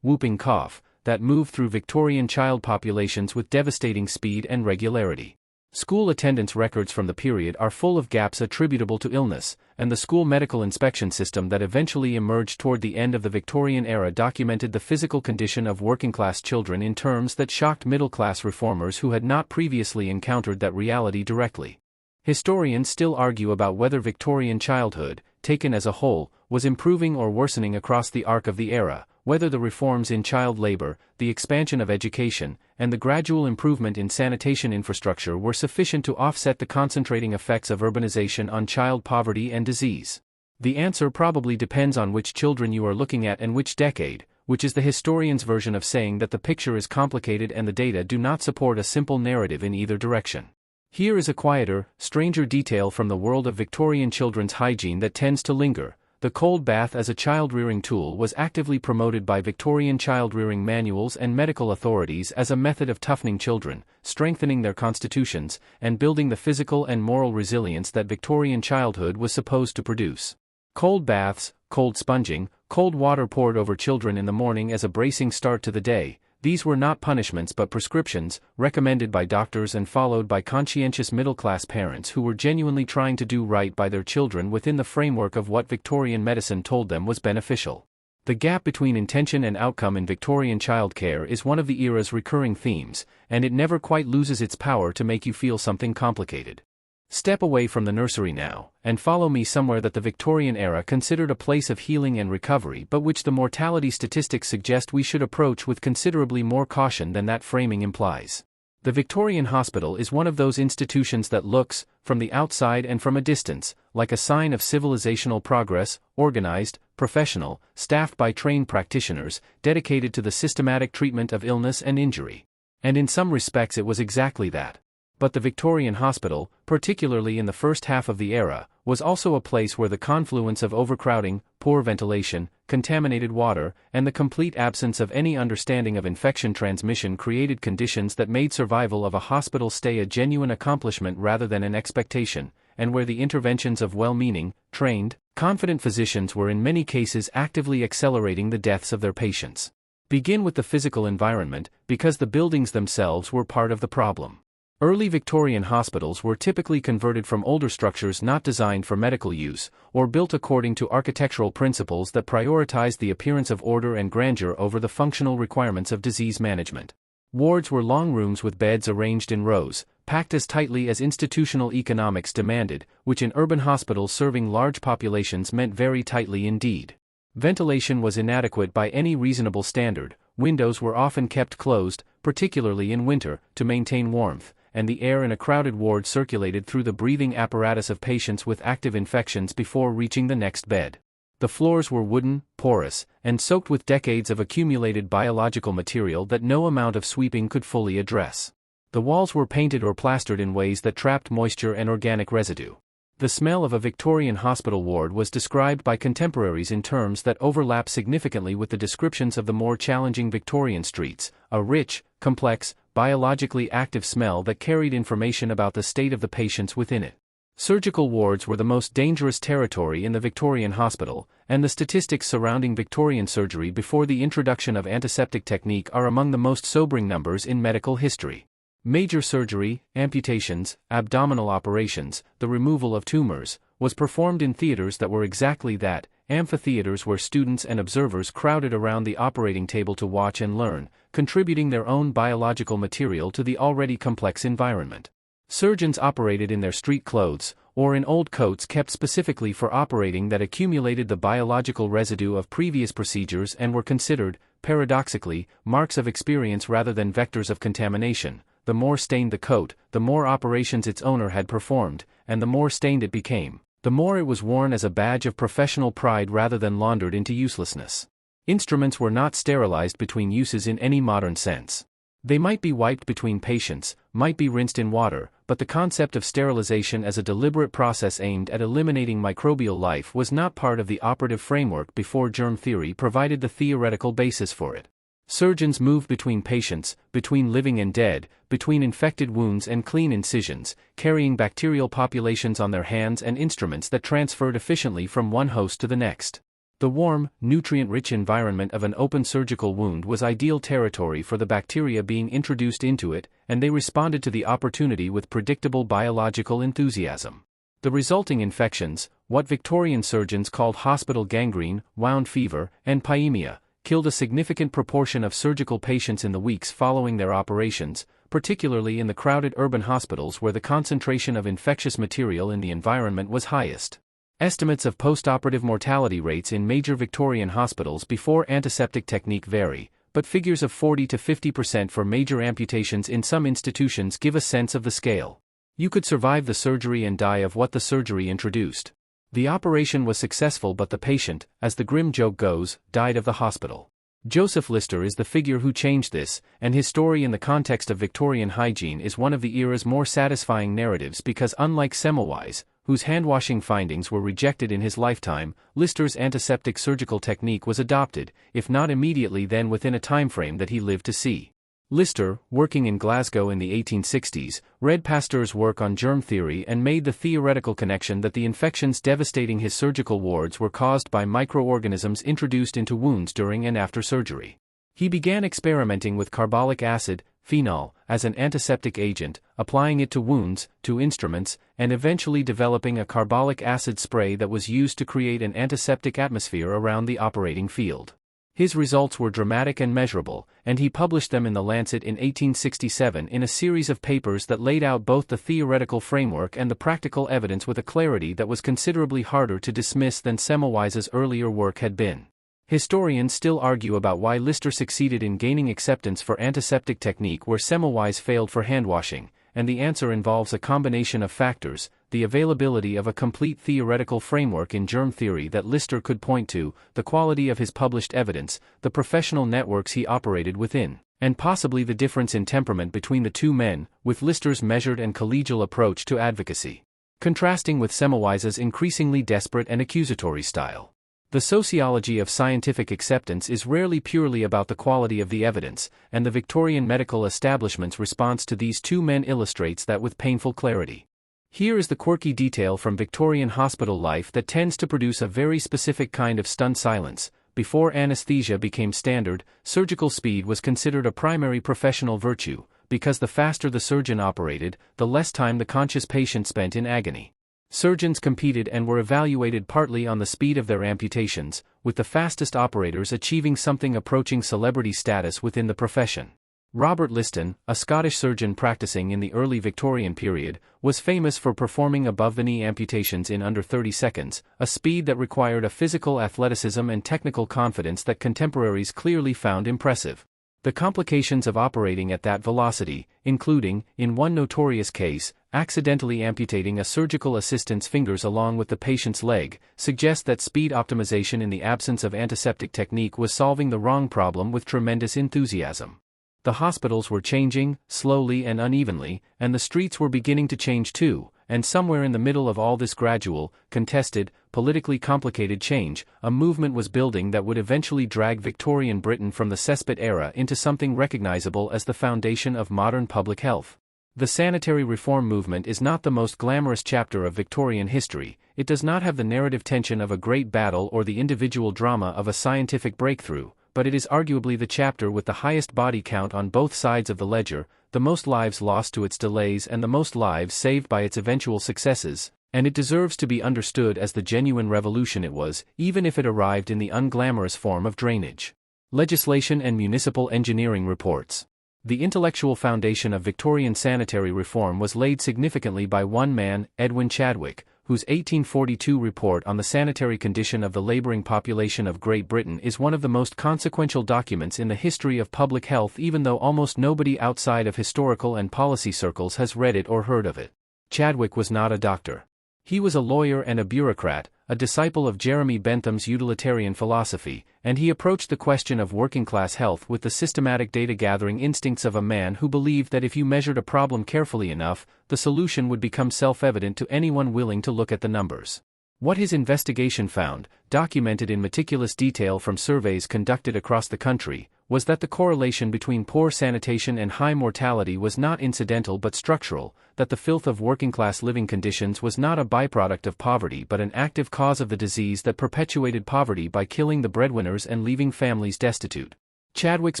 whooping cough, that moved through Victorian child populations with devastating speed and regularity. School attendance records from the period are full of gaps attributable to illness, and the school medical inspection system that eventually emerged toward the end of the Victorian era documented the physical condition of working-class children in terms that shocked middle-class reformers who had not previously encountered that reality directly. Historians still argue about whether Victorian childhood, taken as a whole, was improving or worsening across the arc of the era, whether the reforms in child labor, the expansion of education, and the gradual improvement in sanitation infrastructure were sufficient to offset the concentrating effects of urbanization on child poverty and disease. The answer probably depends on which children you are looking at and which decade, which is the historian's version of saying that the picture is complicated and the data do not support a simple narrative in either direction. Here is a quieter, stranger detail from the world of Victorian children's hygiene that tends to linger. The cold bath as a child-rearing tool was actively promoted by Victorian child-rearing manuals and medical authorities as a method of toughening children, strengthening their constitutions, and building the physical and moral resilience that Victorian childhood was supposed to produce. Cold baths, cold sponging, cold water poured over children in the morning as a bracing start to the day. These were not punishments but prescriptions, recommended by doctors and followed by conscientious middle-class parents who were genuinely trying to do right by their children within the framework of what Victorian medicine told them was beneficial. The gap between intention and outcome in Victorian childcare is one of the era's recurring themes, and it never quite loses its power to make you feel something complicated. Step away from the nursery now, and follow me somewhere that the Victorian era considered a place of healing and recovery but which the mortality statistics suggest we should approach with considerably more caution than that framing implies. The Victorian hospital is one of those institutions that looks, from the outside and from a distance, like a sign of civilizational progress, organized, professional, staffed by trained practitioners, dedicated to the systematic treatment of illness and injury. And in some respects it was exactly that. But the Victorian hospital, particularly in the first half of the era, was also a place where the confluence of overcrowding, poor ventilation, contaminated water, and the complete absence of any understanding of infection transmission created conditions that made survival of a hospital stay a genuine accomplishment rather than an expectation, and where the interventions of well-meaning, trained, confident physicians were in many cases actively accelerating the deaths of their patients. Begin with the physical environment, because the buildings themselves were part of the problem. Early Victorian hospitals were typically converted from older structures not designed for medical use, or built according to architectural principles that prioritized the appearance of order and grandeur over the functional requirements of disease management. Wards were long rooms with beds arranged in rows, packed as tightly as institutional economics demanded, which in urban hospitals serving large populations meant very tightly indeed. Ventilation was inadequate by any reasonable standard, windows were often kept closed, particularly in winter, to maintain warmth, and the air in a crowded ward circulated through the breathing apparatus of patients with active infections before reaching the next bed. The floors were wooden, porous, and soaked with decades of accumulated biological material that no amount of sweeping could fully address. The walls were painted or plastered in ways that trapped moisture and organic residue. The smell of a Victorian hospital ward was described by contemporaries in terms that overlap significantly with the descriptions of the more challenging Victorian streets, a rich, complex, biologically active smell that carried information about the state of the patients within it. Surgical wards were the most dangerous territory in the Victorian hospital, and the statistics surrounding Victorian surgery before the introduction of antiseptic technique are among the most sobering numbers in medical history. Major surgery, amputations, abdominal operations, the removal of tumors, was performed in theaters that were exactly that, amphitheaters where students and observers crowded around the operating table to watch and learn, contributing their own biological material to the already complex environment. Surgeons operated in their street clothes, or in old coats kept specifically for operating that accumulated the biological residue of previous procedures and were considered, paradoxically, marks of experience rather than vectors of contamination. The more stained the coat, the more operations its owner had performed, and the more stained it became, the more it was worn as a badge of professional pride rather than laundered into uselessness. Instruments were not sterilized between uses in any modern sense. They might be wiped between patients, might be rinsed in water, but the concept of sterilization as a deliberate process aimed at eliminating microbial life was not part of the operative framework before germ theory provided the theoretical basis for it. Surgeons moved between patients, between living and dead, between infected wounds and clean incisions, carrying bacterial populations on their hands and instruments that transferred efficiently from one host to the next. The warm, nutrient-rich environment of an open surgical wound was ideal territory for the bacteria being introduced into it, and they responded to the opportunity with predictable biological enthusiasm. The resulting infections, what Victorian surgeons called hospital gangrene, wound fever, and pyemia, killed a significant proportion of surgical patients in the weeks following their operations, particularly in the crowded urban hospitals where the concentration of infectious material in the environment was highest. Estimates of postoperative mortality rates in major Victorian hospitals before antiseptic technique vary, but figures of 40 to 50% for major amputations in some institutions give a sense of the scale. You could survive the surgery and die of what the surgery introduced. The operation was successful, but the patient, as the grim joke goes, died of the hospital. Joseph Lister is the figure who changed this, and his story in the context of Victorian hygiene is one of the era's more satisfying narratives because unlike Semmelweis, whose handwashing findings were rejected in his lifetime, Lister's antiseptic surgical technique was adopted, if not immediately then within a timeframe that he lived to see. Lister, working in Glasgow in the 1860s, read Pasteur's work on germ theory and made the theoretical connection that the infections devastating his surgical wards were caused by microorganisms introduced into wounds during and after surgery. He began experimenting with carbolic acid, phenol, as an antiseptic agent, applying it to wounds, to instruments, and eventually developing a carbolic acid spray that was used to create an antiseptic atmosphere around the operating field. His results were dramatic and measurable, and he published them in The Lancet in 1867 in a series of papers that laid out both the theoretical framework and the practical evidence with a clarity that was considerably harder to dismiss than Semmelweis's earlier work had been. Historians still argue about why Lister succeeded in gaining acceptance for antiseptic technique where Semmelweis failed for handwashing, and the answer involves a combination of factors: the availability of a complete theoretical framework in germ theory that Lister could point to, the quality of his published evidence, the professional networks he operated within, and possibly the difference in temperament between the two men, with Lister's measured and collegial approach to advocacy, contrasting with Semmelweis's increasingly desperate and accusatory style. The sociology of scientific acceptance is rarely purely about the quality of the evidence, and the Victorian medical establishment's response to these two men illustrates that with painful clarity. Here is the quirky detail from Victorian hospital life that tends to produce a very specific kind of stunned silence. Before anesthesia became standard, surgical speed was considered a primary professional virtue, because the faster the surgeon operated, the less time the conscious patient spent in agony. Surgeons competed and were evaluated partly on the speed of their amputations, with the fastest operators achieving something approaching celebrity status within the profession. Robert Liston, a Scottish surgeon practicing in the early Victorian period, was famous for performing above-the-knee amputations in under 30 seconds, a speed that required a physical athleticism and technical confidence that contemporaries clearly found impressive. The complications of operating at that velocity, including, in one notorious case, accidentally amputating a surgical assistant's fingers along with the patient's leg, suggest that speed optimization in the absence of antiseptic technique was solving the wrong problem with tremendous enthusiasm. The hospitals were changing, slowly and unevenly, and the streets were beginning to change too, and somewhere in the middle of all this gradual, contested, politically complicated change, a movement was building that would eventually drag Victorian Britain from the cesspit era into something recognizable as the foundation of modern public health. The sanitary reform movement is not the most glamorous chapter of Victorian history. It does not have the narrative tension of a great battle or the individual drama of a scientific breakthrough, but it is arguably the chapter with the highest body count on both sides of the ledger, the most lives lost to its delays and the most lives saved by its eventual successes, and it deserves to be understood as the genuine revolution it was, even if it arrived in the unglamorous form of drainage, legislation and municipal engineering reports. The intellectual foundation of Victorian sanitary reform was laid significantly by one man, Edwin Chadwick, whose 1842 report on the sanitary condition of the labouring population of Great Britain is one of the most consequential documents in the history of public health, even though almost nobody outside of historical and policy circles has read it or heard of it. Chadwick was not a doctor. He was a lawyer and a bureaucrat, a disciple of Jeremy Bentham's utilitarian philosophy, and he approached the question of working-class health with the systematic data-gathering instincts of a man who believed that if you measured a problem carefully enough, the solution would become self-evident to anyone willing to look at the numbers. What his investigation found, documented in meticulous detail from surveys conducted across the country, was that the correlation between poor sanitation and high mortality was not incidental but structural, that the filth of working-class living conditions was not a byproduct of poverty but an active cause of the disease that perpetuated poverty by killing the breadwinners and leaving families destitute. Chadwick's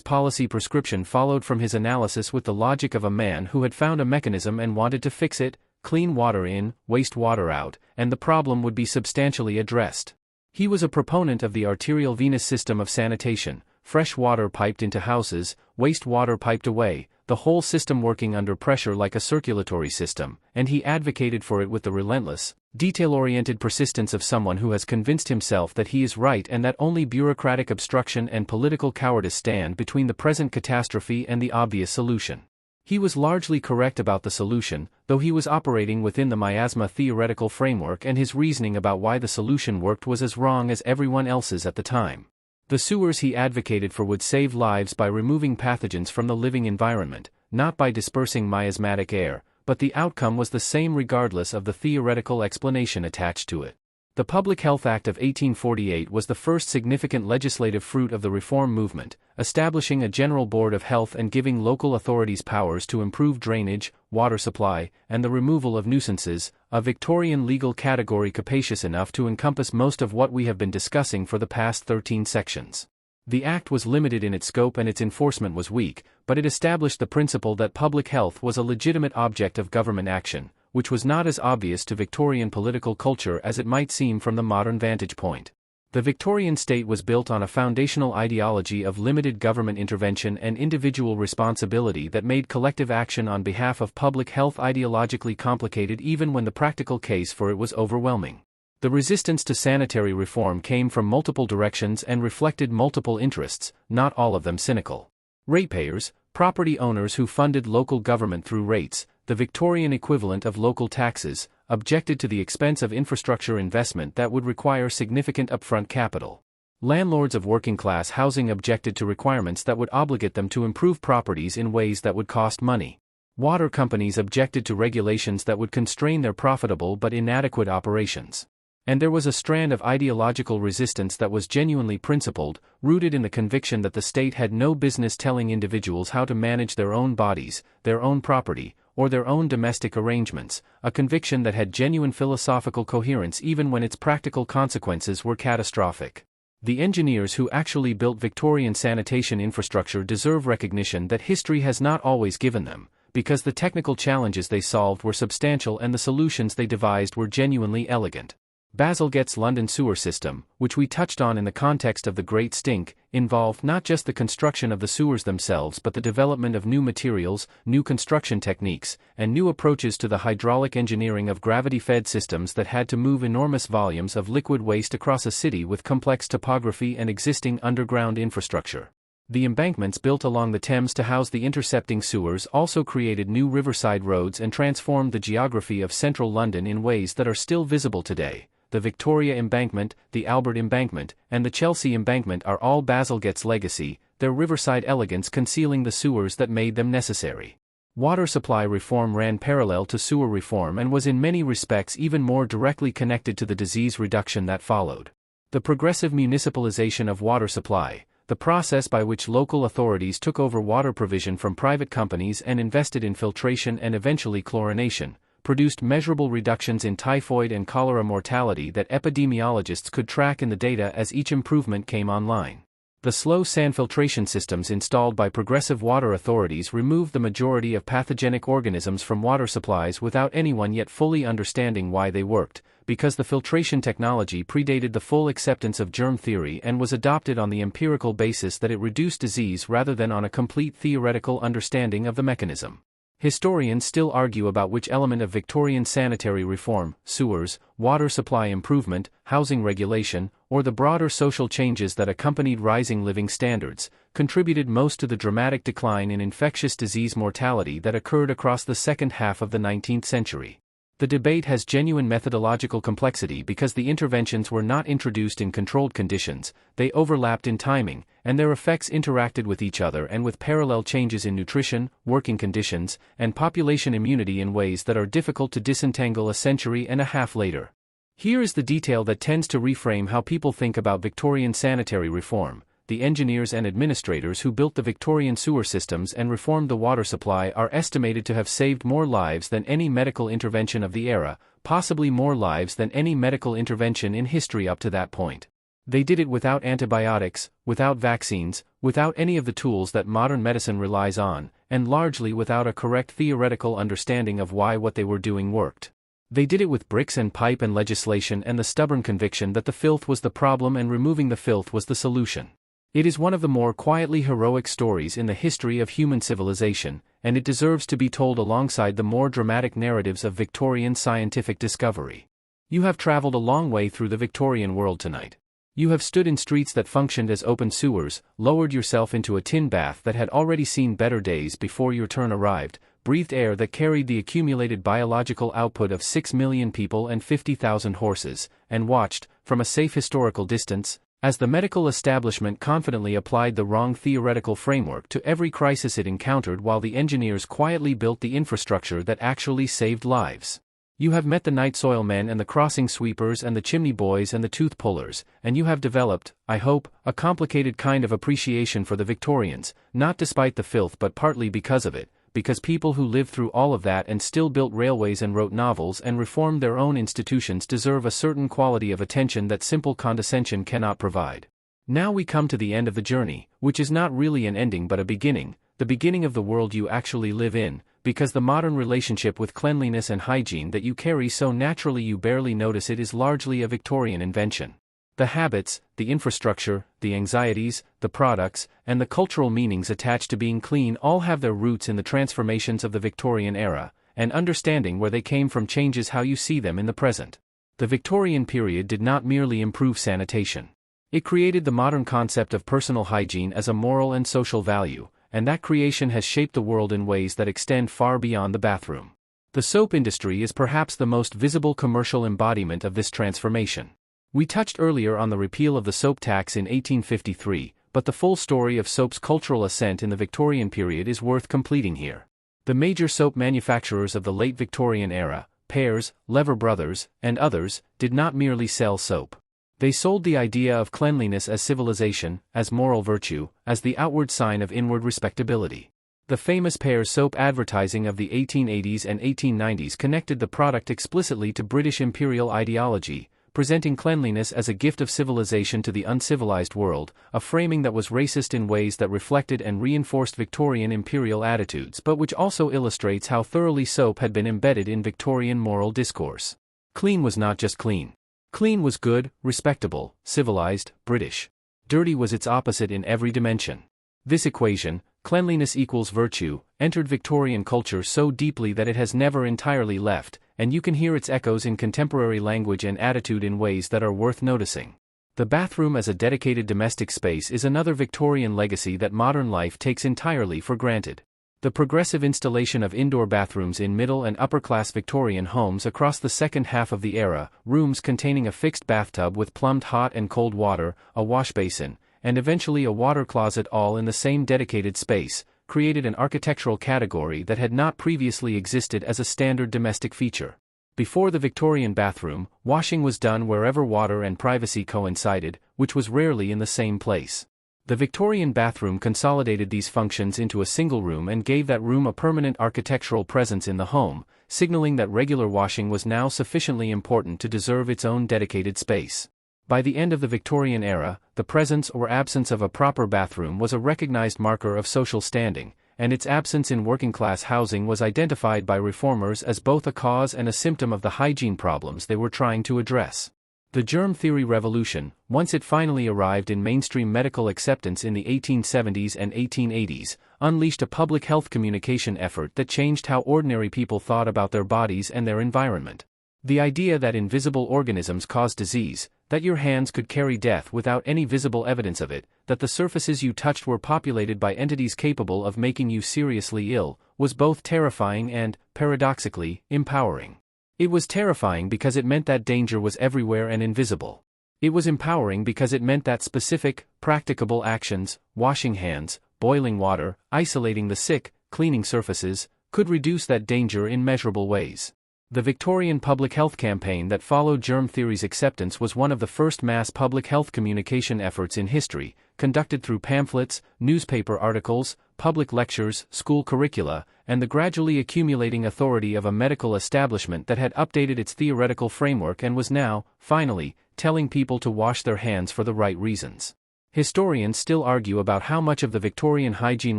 policy prescription followed from his analysis with the logic of a man who had found a mechanism and wanted to fix it: clean water in, waste water out, and the problem would be substantially addressed. He was a proponent of the arterial venous system of sanitation, fresh water piped into houses, waste water piped away, the whole system working under pressure like a circulatory system, and he advocated for it with the relentless, detail-oriented persistence of someone who has convinced himself that he is right and that only bureaucratic obstruction and political cowardice stand between the present catastrophe and the obvious solution. He was largely correct about the solution, though he was operating within the miasma theoretical framework, and his reasoning about why the solution worked was as wrong as everyone else's at the time. The sewers he advocated for would save lives by removing pathogens from the living environment, not by dispersing miasmatic air, but the outcome was the same regardless of the theoretical explanation attached to it. The Public Health Act of 1848 was the first significant legislative fruit of the reform movement, establishing a general board of health and giving local authorities powers to improve drainage, water supply, and the removal of nuisances, a Victorian legal category capacious enough to encompass most of what we have been discussing for the past 13 sections. The act was limited in its scope and its enforcement was weak, but it established the principle that public health was a legitimate object of government action, which was not as obvious to Victorian political culture as it might seem from the modern vantage point. The Victorian state was built on a foundational ideology of limited government intervention and individual responsibility that made collective action on behalf of public health ideologically complicated even when the practical case for it was overwhelming. The resistance to sanitary reform came from multiple directions and reflected multiple interests, not all of them cynical. Ratepayers, property owners who funded local government through rates, the Victorian equivalent of local taxes, objected to the expense of infrastructure investment that would require significant upfront capital. Landlords of working-class housing objected to requirements that would obligate them to improve properties in ways that would cost money. Water companies objected to regulations that would constrain their profitable but inadequate operations. And there was a strand of ideological resistance that was genuinely principled, rooted in the conviction that the state had no business telling individuals how to manage their own bodies, their own property, or their own domestic arrangements, a conviction that had genuine philosophical coherence even when its practical consequences were catastrophic. The engineers who actually built Victorian sanitation infrastructure deserve recognition that history has not always given them, because the technical challenges they solved were substantial and the solutions they devised were genuinely elegant. Bazalgette's London sewer system, which we touched on in the context of the Great Stink, involved not just the construction of the sewers themselves but the development of new materials, new construction techniques, and new approaches to the hydraulic engineering of gravity-fed systems that had to move enormous volumes of liquid waste across a city with complex topography and existing underground infrastructure. The embankments built along the Thames to house the intercepting sewers also created new riverside roads and transformed the geography of central London in ways that are still visible today. The Victoria Embankment, the Albert Embankment, and the Chelsea Embankment are all Bazalgette's legacy, their riverside elegance concealing the sewers that made them necessary. Water supply reform ran parallel to sewer reform and was in many respects even more directly connected to the disease reduction that followed. The progressive municipalization of water supply, the process by which local authorities took over water provision from private companies and invested in filtration and eventually chlorination, produced measurable reductions in typhoid and cholera mortality that epidemiologists could track in the data as each improvement came online. The slow sand filtration systems installed by progressive water authorities removed the majority of pathogenic organisms from water supplies without anyone yet fully understanding why they worked, because the filtration technology predated the full acceptance of germ theory and was adopted on the empirical basis that it reduced disease rather than on a complete theoretical understanding of the mechanism. Historians still argue about which element of Victorian sanitary reform, sewers, water supply improvement, housing regulation, or the broader social changes that accompanied rising living standards, contributed most to the dramatic decline in infectious disease mortality that occurred across the second half of the 19th century. The debate has genuine methodological complexity because the interventions were not introduced in controlled conditions, they overlapped in timing, and their effects interacted with each other and with parallel changes in nutrition, working conditions, and population immunity in ways that are difficult to disentangle a century and a half later. Here is the detail that tends to reframe how people think about Victorian sanitary reform. The engineers and administrators who built the Victorian sewer systems and reformed the water supply are estimated to have saved more lives than any medical intervention of the era, possibly more lives than any medical intervention in history up to that point. They did it without antibiotics, without vaccines, without any of the tools that modern medicine relies on, and largely without a correct theoretical understanding of why what they were doing worked. They did it with bricks and pipe and legislation and the stubborn conviction that the filth was the problem and removing the filth was the solution. It is one of the more quietly heroic stories in the history of human civilization, and it deserves to be told alongside the more dramatic narratives of Victorian scientific discovery. You have traveled a long way through the Victorian world tonight. You have stood in streets that functioned as open sewers, lowered yourself into a tin bath that had already seen better days before your turn arrived, breathed air that carried the accumulated biological output of 6 million people and 50,000 horses, and watched, from a safe historical distance, as the medical establishment confidently applied the wrong theoretical framework to every crisis it encountered while the engineers quietly built the infrastructure that actually saved lives. You have met the night soil men and the crossing sweepers and the chimney boys and the tooth pullers, and you have developed, I hope, a complicated kind of appreciation for the Victorians, not despite the filth but partly because of it, because people who lived through all of that and still built railways and wrote novels and reformed their own institutions deserve a certain quality of attention that simple condescension cannot provide. Now we come to the end of the journey, which is not really an ending but a beginning, the beginning of the world you actually live in, because the modern relationship with cleanliness and hygiene that you carry so naturally you barely notice it is largely a Victorian invention. The habits, the infrastructure, the anxieties, the products, and the cultural meanings attached to being clean all have their roots in the transformations of the Victorian era, and understanding where they came from changes how you see them in the present. The Victorian period did not merely improve sanitation. It created the modern concept of personal hygiene as a moral and social value, and that creation has shaped the world in ways that extend far beyond the bathroom. The soap industry is perhaps the most visible commercial embodiment of this transformation. We touched earlier on the repeal of the soap tax in 1853, but the full story of soap's cultural ascent in the Victorian period is worth completing here. The major soap manufacturers of the late Victorian era, Pears, Lever Brothers, and others, did not merely sell soap. They sold the idea of cleanliness as civilization, as moral virtue, as the outward sign of inward respectability. The famous Pears soap advertising of the 1880s and 1890s connected the product explicitly to British imperial ideology, presenting cleanliness as a gift of civilization to the uncivilized world, a framing that was racist in ways that reflected and reinforced Victorian imperial attitudes but which also illustrates how thoroughly soap had been embedded in Victorian moral discourse. Clean was not just clean. Clean was good, respectable, civilized, British. Dirty was its opposite in every dimension. This equation, cleanliness equals virtue, entered Victorian culture so deeply that it has never entirely left, and you can hear its echoes in contemporary language and attitude in ways that are worth noticing. The bathroom as a dedicated domestic space is another Victorian legacy that modern life takes entirely for granted. The progressive installation of indoor bathrooms in middle and upper-class Victorian homes across the second half of the era, rooms containing a fixed bathtub with plumbed hot and cold water, a wash basin, and eventually a water closet all in the same dedicated space, created an architectural category that had not previously existed as a standard domestic feature. Before the Victorian bathroom, washing was done wherever water and privacy coincided, which was rarely in the same place. The Victorian bathroom consolidated these functions into a single room and gave that room a permanent architectural presence in the home, signaling that regular washing was now sufficiently important to deserve its own dedicated space. By the end of the Victorian era, the presence or absence of a proper bathroom was a recognized marker of social standing, and its absence in working-class housing was identified by reformers as both a cause and a symptom of the hygiene problems they were trying to address. The germ theory revolution, once it finally arrived in mainstream medical acceptance in the 1870s and 1880s, unleashed a public health communication effort that changed how ordinary people thought about their bodies and their environment. The idea that invisible organisms cause disease, that your hands could carry death without any visible evidence of it, that the surfaces you touched were populated by entities capable of making you seriously ill, was both terrifying and, paradoxically, empowering. It was terrifying because it meant that danger was everywhere and invisible. It was empowering because it meant that specific, practicable actions, washing hands, boiling water, isolating the sick, cleaning surfaces, could reduce that danger in measurable ways. The Victorian public health campaign that followed germ theory's acceptance was one of the first mass public health communication efforts in history, conducted through pamphlets, newspaper articles, public lectures, school curricula, and the gradually accumulating authority of a medical establishment that had updated its theoretical framework and was now, finally, telling people to wash their hands for the right reasons. Historians still argue about how much of the Victorian hygiene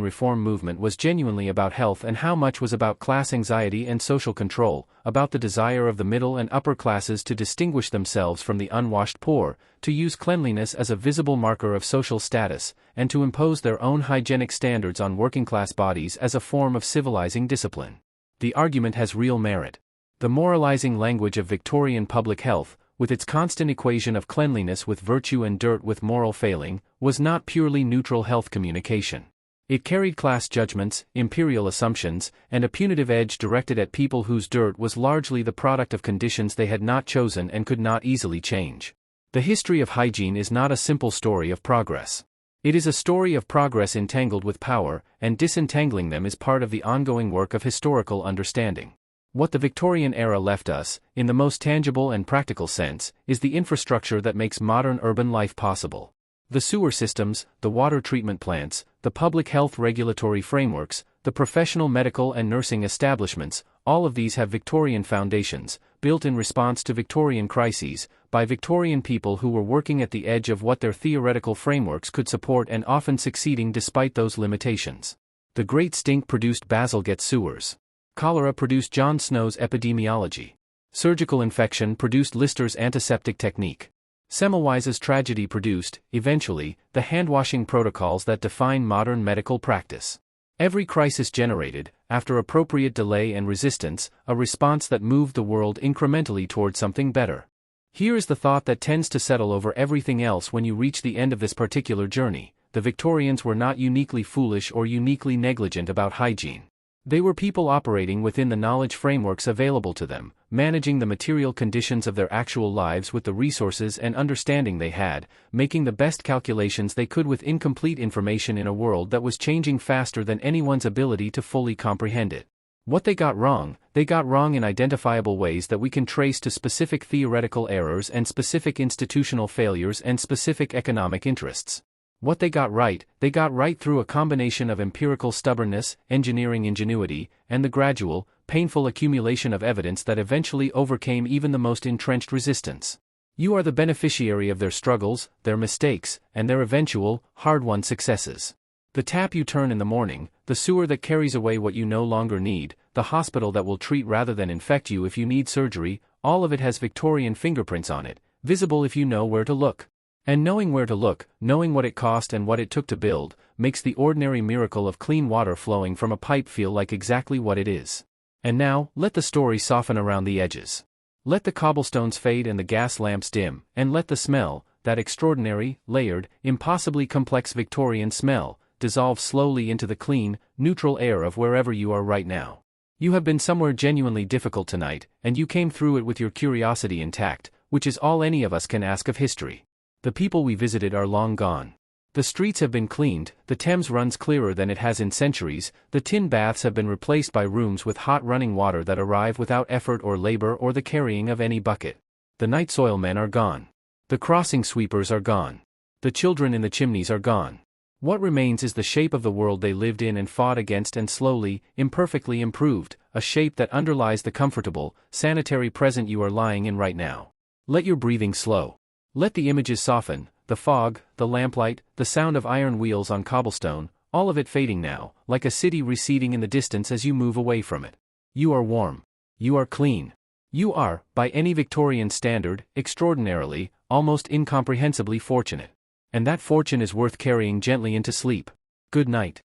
reform movement was genuinely about health and how much was about class anxiety and social control, about the desire of the middle and upper classes to distinguish themselves from the unwashed poor, to use cleanliness as a visible marker of social status, and to impose their own hygienic standards on working-class bodies as a form of civilizing discipline. The argument has real merit. The moralizing language of Victorian public health, with its constant equation of cleanliness with virtue and dirt with moral failing, was not purely neutral health communication. It carried class judgments, imperial assumptions, and a punitive edge directed at people whose dirt was largely the product of conditions they had not chosen and could not easily change. The history of hygiene is not a simple story of progress. It is a story of progress entangled with power, and disentangling them is part of the ongoing work of historical understanding. What the Victorian era left us, in the most tangible and practical sense, is the infrastructure that makes modern urban life possible. The sewer systems, the water treatment plants, the public health regulatory frameworks, the professional medical and nursing establishments, all of these have Victorian foundations, built in response to Victorian crises, by Victorian people who were working at the edge of what their theoretical frameworks could support and often succeeding despite those limitations. The Great Stink produced Bazalgette's sewers. Cholera produced John Snow's epidemiology. Surgical infection produced Lister's antiseptic technique. Semmelweis's tragedy produced, eventually, the hand-washing protocols that define modern medical practice. Every crisis generated, after appropriate delay and resistance, a response that moved the world incrementally toward something better. Here is the thought that tends to settle over everything else when you reach the end of this particular journey: the Victorians were not uniquely foolish or uniquely negligent about hygiene. They were people operating within the knowledge frameworks available to them, managing the material conditions of their actual lives with the resources and understanding they had, making the best calculations they could with incomplete information in a world that was changing faster than anyone's ability to fully comprehend it. What they got wrong in identifiable ways that we can trace to specific theoretical errors and specific institutional failures and specific economic interests. What they got right through a combination of empirical stubbornness, engineering ingenuity, and the gradual, painful accumulation of evidence that eventually overcame even the most entrenched resistance. You are the beneficiary of their struggles, their mistakes, and their eventual, hard-won successes. The tap you turn in the morning, the sewer that carries away what you no longer need, the hospital that will treat rather than infect you if you need surgery, all of it has Victorian fingerprints on it, visible if you know where to look. And knowing where to look, knowing what it cost and what it took to build, makes the ordinary miracle of clean water flowing from a pipe feel like exactly what it is. And now, let the story soften around the edges. Let the cobblestones fade and the gas lamps dim, and let the smell, that extraordinary, layered, impossibly complex Victorian smell, dissolve slowly into the clean, neutral air of wherever you are right now. You have been somewhere genuinely difficult tonight, and you came through it with your curiosity intact, which is all any of us can ask of history. The people we visited are long gone. The streets have been cleaned, the Thames runs clearer than it has in centuries, the tin baths have been replaced by rooms with hot running water that arrive without effort or labor or the carrying of any bucket. The night soil men are gone. The crossing sweepers are gone. The children in the chimneys are gone. What remains is the shape of the world they lived in and fought against and slowly, imperfectly improved, a shape that underlies the comfortable, sanitary present you are lying in right now. Let your breathing slow. Let the images soften, the fog, the lamplight, the sound of iron wheels on cobblestone, all of it fading now, like a city receding in the distance as you move away from it. You are warm. You are clean. You are, by any Victorian standard, extraordinarily, almost incomprehensibly fortunate. And that fortune is worth carrying gently into sleep. Good night.